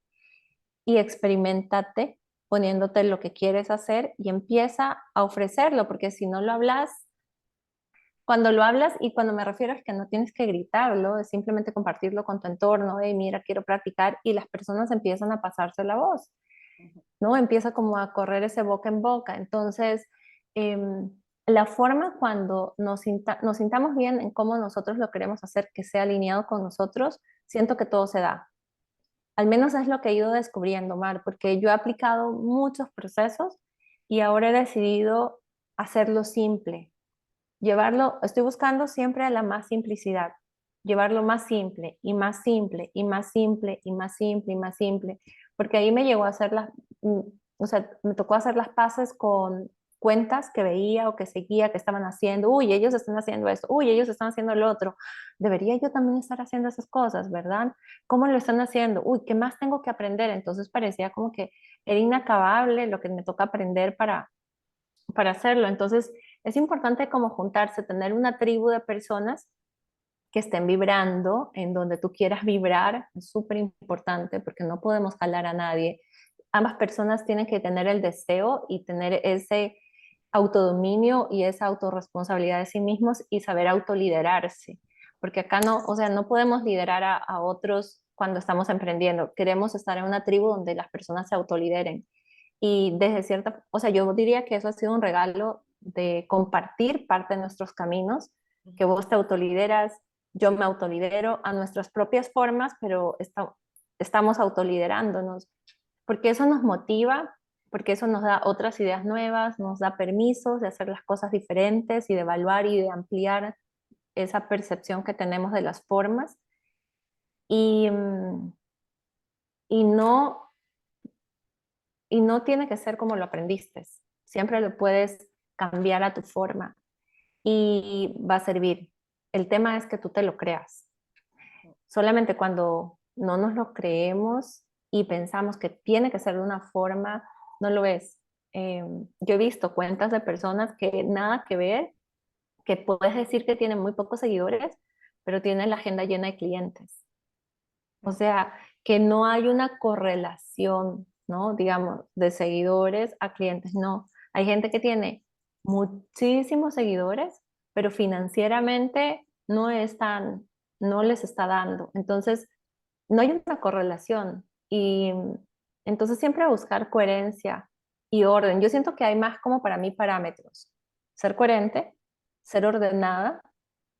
y experimentate poniéndote lo que quieres hacer y empieza a ofrecerlo, porque si no lo hablas, cuando lo hablas, y cuando me refiero es que no tienes que gritarlo, es simplemente compartirlo con tu entorno, hey, mira, quiero practicar, y las personas empiezan a pasarse la voz. ¿No? Empieza como a correr ese boca en boca. Entonces, la forma cuando nos sintamos bien en cómo nosotros lo queremos hacer, que sea alineado con nosotros, siento que todo se da. Al menos es lo que he ido descubriendo, Mar, porque yo he aplicado muchos procesos y ahora he decidido hacerlo simple, llevarlo, estoy buscando siempre la más simplicidad, llevarlo más simple y más simple y más simple y más simple y más simple, porque ahí me llegó a hacer o sea, me tocó hacer las paces con cuentas que veía o que seguía que estaban haciendo, uy, ellos están haciendo esto, uy, ellos están haciendo lo otro, debería yo también estar haciendo esas cosas, ¿verdad? ¿Cómo lo están haciendo? Uy, ¿qué más tengo que aprender? Entonces parecía como que era inacabable lo que me toca aprender para hacerlo. Entonces, es importante como juntarse, tener una tribu de personas que estén vibrando en donde tú quieras vibrar, es súper importante porque no podemos jalar a nadie. Ambas personas tienen que tener el deseo y tener ese autodominio y esa autorresponsabilidad de sí mismos y saber autoliderarse, porque acá no, o sea, no podemos liderar a otros cuando estamos emprendiendo. Queremos estar en una tribu donde las personas se autolideren. Y desde cierta, o sea, yo diría que eso ha sido un regalo de compartir parte de nuestros caminos, que vos te autolideras, yo me autolidero a nuestras propias formas, pero estamos autoliderándonos, porque eso nos motiva, porque eso nos da otras ideas nuevas, nos da permisos de hacer las cosas diferentes y de evaluar y de ampliar esa percepción que tenemos de las formas. Y, y no y no tiene que ser como lo aprendiste. Siempre lo puedes cambiar a tu forma y va a servir. El tema es que tú te lo creas. Solamente cuando no nos lo creemos y pensamos que tiene que ser de una forma, no lo es. Yo he visto cuentas de personas que nada que ver, que puedes decir que tienen muy pocos seguidores, pero tienen la agenda llena de clientes. O sea, que no hay una correlación, ¿no? Digamos, de seguidores a clientes, no. Hay gente que tiene muchísimos seguidores, pero financieramente no les está dando. Entonces, no hay una correlación. Y entonces siempre buscar coherencia y orden. Yo siento que hay más como para mí parámetros. Ser coherente, ser ordenada.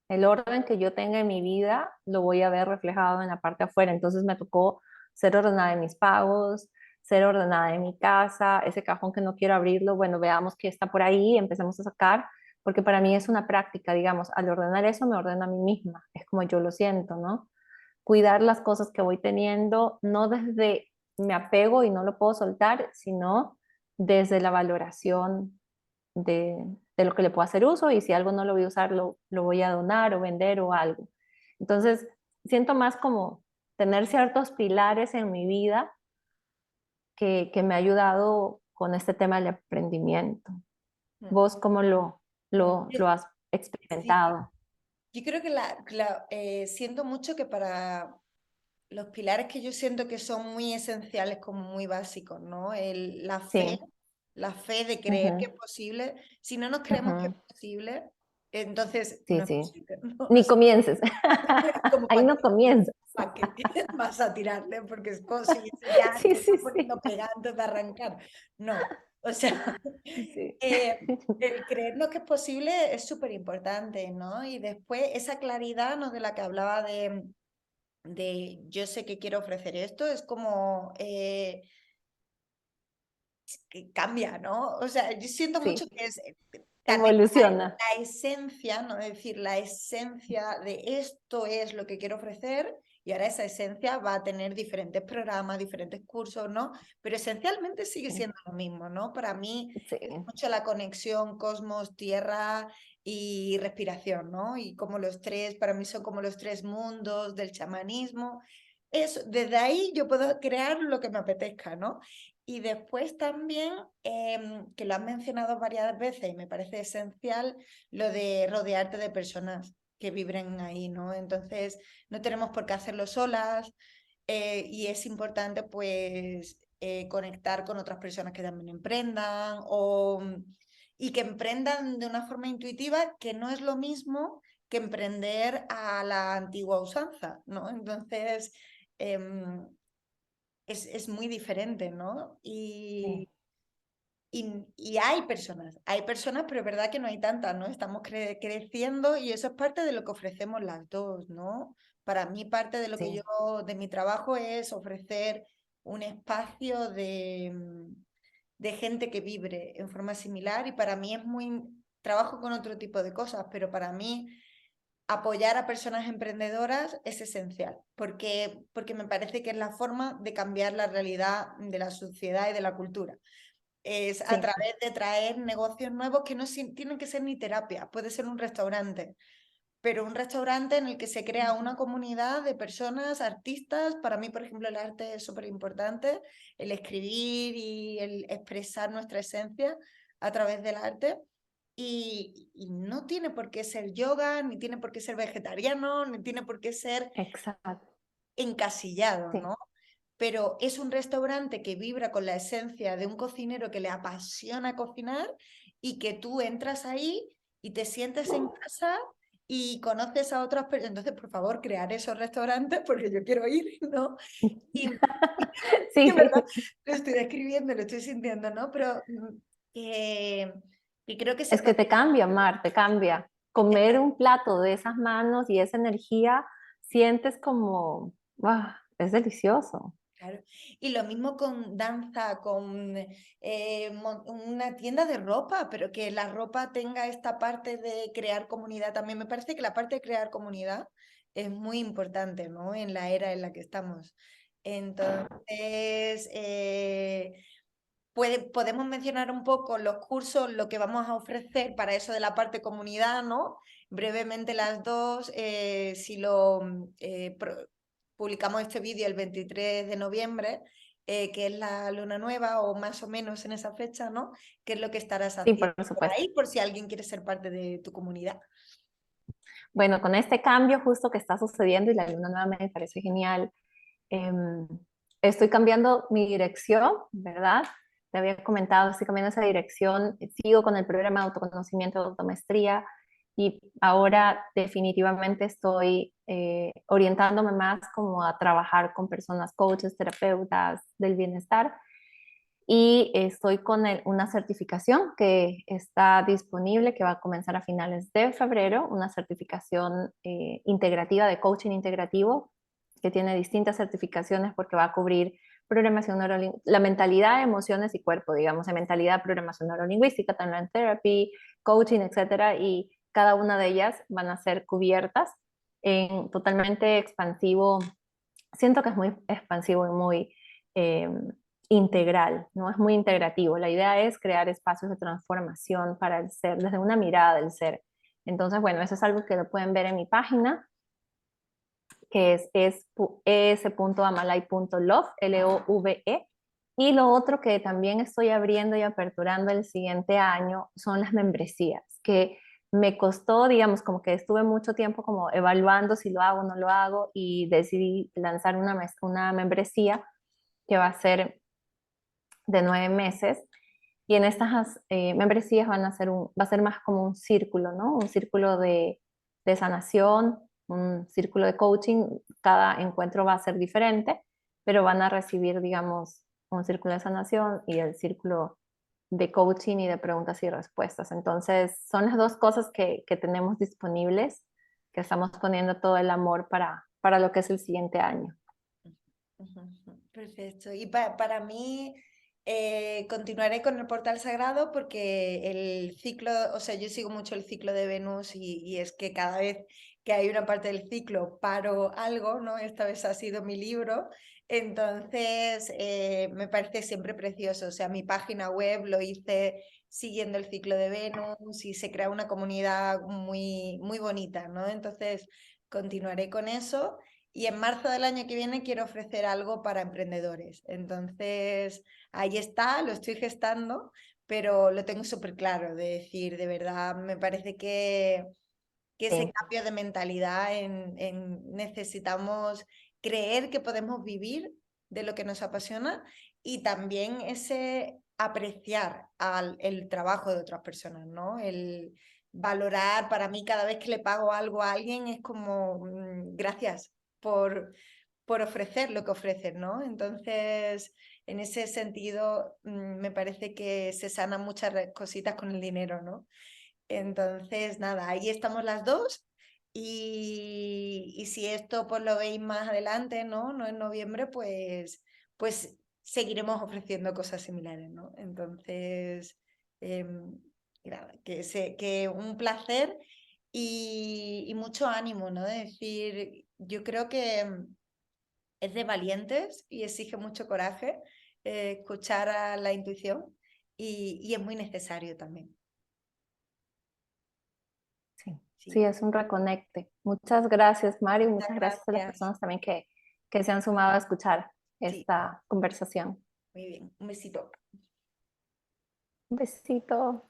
El orden que yo tenga en mi vida lo voy a ver reflejado en la parte afuera. Entonces me tocó ser ordenada en mis pagos, ser ordenada en mi casa, ese cajón que no quiero abrirlo, bueno, veamos qué está por ahí, empecemos a sacar, porque para mí es una práctica, digamos, al ordenar eso me ordeno a mí misma, es como yo lo siento, ¿no? Cuidar las cosas que voy teniendo, no desde me apego y no lo puedo soltar, sino desde la valoración de lo que le puedo hacer uso y si algo no lo voy a usar, lo voy a donar o vender o algo. Entonces, siento más como tener ciertos pilares en mi vida que me ha ayudado con este tema del emprendimiento. Mm. ¿Vos cómo Yo- lo has Sí, experimentado? yo creo que siento mucho que para los pilares que yo siento que son muy esenciales, como muy básicos, ¿no? Sí, La fe de creer que es ujú, posible. Si no nos creemos que es ujú, posible, entonces sí, no es sí. posible, ¿no? O Ni sea, comiences. como Ahí para no comienzas. qué vas a tirarle, porque es como si eso ya Sí, te está sí, sí. poniendo pegada antes de arrancar. No, o sea, Sí, eh, el creernos que es posible es súper importante, ¿no? Y después esa claridad, ¿no? De la que hablaba de yo sé que quiero ofrecer esto, es como que cambia, ¿no? O sea, yo siento mucho sí. que es también Evoluciona. la esencia, ¿no? Es decir, la esencia de esto es lo que quiero ofrecer y ahora esa esencia va a tener diferentes programas, diferentes cursos, ¿no? Pero esencialmente sigue Sí, siendo lo mismo, ¿no? Para mí sí, es mucho la conexión cosmos, tierra y respiración, ¿no? Y como los tres, para mí son como los tres mundos del chamanismo. Eso, desde ahí yo puedo crear lo que me apetezca, ¿no? Y después también, que lo has mencionado varias veces y me parece esencial, lo de rodearte de personas que vibren ahí, ¿no? Entonces, no tenemos por qué hacerlo solas y es importante, pues, conectar con otras personas que también emprendan y que emprendan de una forma intuitiva, que no es lo mismo que emprender a la antigua usanza, ¿no? Entonces, em, es muy diferente, ¿no? sí, Y hay personas, pero es verdad que no hay tantas, ¿no? Estamos creciendo y eso es parte de lo que ofrecemos las dos, ¿no? Para mí parte de lo que sí, de mi trabajo es ofrecer un espacio de gente que vibre en forma similar y para mí es muy, trabajo con otro tipo de cosas, pero para mí apoyar a personas emprendedoras es esencial, porque me parece que es la forma de cambiar la realidad de la sociedad y de la cultura. Es a sí, través de traer negocios nuevos que no tienen que ser ni terapia, puede ser un restaurante, pero un restaurante en el que se crea una comunidad de personas, artistas. Para mí, por ejemplo, el arte es súper importante, el escribir y el expresar nuestra esencia a través del arte. Y no tiene por qué ser yoga, ni tiene por qué ser vegetariano, ni tiene por qué ser exacto. encasillado, Sí. ¿no? Pero es un restaurante que vibra con la esencia de un cocinero que le apasiona cocinar y que tú entras ahí y te sientes en casa y conoces a otras personas. Entonces, por favor, crear esos restaurantes porque yo quiero ir, ¿no? Y, y en Sí, verdad lo estoy describiendo, lo estoy sintiendo, ¿no? Pero que, que creo que se es que puede... te cambia, Mar, te cambia. Comer un plato de esas manos y esa energía, sientes como, es delicioso. Claro. Y lo mismo con danza, con una tienda de ropa, pero que la ropa tenga esta parte de crear comunidad. También me parece que la parte de crear comunidad es muy importante, ¿no? En la era en la que estamos. Entonces, podemos mencionar un poco los cursos, lo que vamos a ofrecer para eso de la parte comunidad, ¿no? Brevemente las dos, si publicamos este vídeo el 23 de noviembre, que es la luna nueva o más o menos en esa fecha, ¿no? ¿Qué es lo que estarás Sí, haciendo por por supuesto. ahí, por si alguien quiere ser parte de tu comunidad? Bueno, con este cambio justo que está sucediendo y la luna nueva me parece genial, estoy cambiando mi dirección, ¿verdad? te había comentado, estoy cambiando esa dirección, sigo con el programa de autoconocimiento de automaestría y ahora definitivamente estoy orientándome más como a trabajar con personas, coaches, terapeutas del bienestar y estoy con una certificación que está disponible, que va a comenzar a finales de febrero, una certificación integrativa de coaching integrativo, que tiene distintas certificaciones porque va a cubrir programación la mentalidad, emociones y cuerpo, digamos, de mentalidad, programación neurolingüística, timeline therapy, coaching, etcétera, y cada una de ellas van a ser cubiertas en totalmente expansivo. Siento que es muy expansivo y muy eh, integral, ¿no? Es muy integrativo. La idea es crear espacios de transformación para el ser, desde una mirada del ser. Entonces, bueno, eso es algo que lo pueden ver en mi página, que es es.amalai.love, Love. Y lo otro que también estoy abriendo y aperturando el siguiente año son las membresías, que me costó, digamos, como que estuve mucho tiempo como evaluando si lo hago o no lo hago y decidí lanzar una membresía que va a ser de 9 meses. Y en estas membresías va a ser más como un círculo, ¿no? Un círculo de sanación, un círculo de coaching. Cada encuentro va a ser diferente, pero van a recibir, digamos, un círculo de sanación y el círculo de coaching y de preguntas y respuestas. Entonces, son las dos cosas que tenemos disponibles, que estamos poniendo todo el amor para lo que es el siguiente año. Perfecto. Y para mí, continuaré con el portal sagrado porque el ciclo, o sea, yo sigo mucho el ciclo de Venus y es que cada vez que hay una parte del ciclo paro algo, ¿no? Esta vez ha sido mi libro. Entonces, me parece siempre precioso. O sea, mi página web lo hice siguiendo el ciclo de Venus y se crea una comunidad muy, muy bonita, ¿no? Entonces, continuaré con eso. Y en marzo del año que viene quiero ofrecer algo para emprendedores. Entonces, ahí está, lo estoy gestando, pero lo tengo súper claro, de decir, de verdad, me parece que ese Sí, cambio de mentalidad necesitamos creer que podemos vivir de lo que nos apasiona y también ese apreciar el trabajo de otras personas, ¿no? El valorar, para mí cada vez que le pago algo a alguien es como gracias por, por ofrecer lo que ofrecen, ¿no? Entonces, en ese sentido, me parece que se sanan muchas cositas con el dinero, ¿no? Entonces, nada, ahí estamos las dos. Y si esto pues lo veis más adelante, ¿no? No en noviembre, pues seguiremos ofreciendo cosas similares, ¿no? Entonces, nada, que un placer y mucho ánimo, ¿no? De decir, yo creo que es de valientes y exige mucho coraje escuchar a la intuición y es muy necesario también. sí, sí, Sí. es un reconecte. Muchas gracias, Mario, y Muchas muchas gracias a las gracias. personas también que se han sumado a escuchar Sí, esta conversación. muy bien. Un besito. Un besito.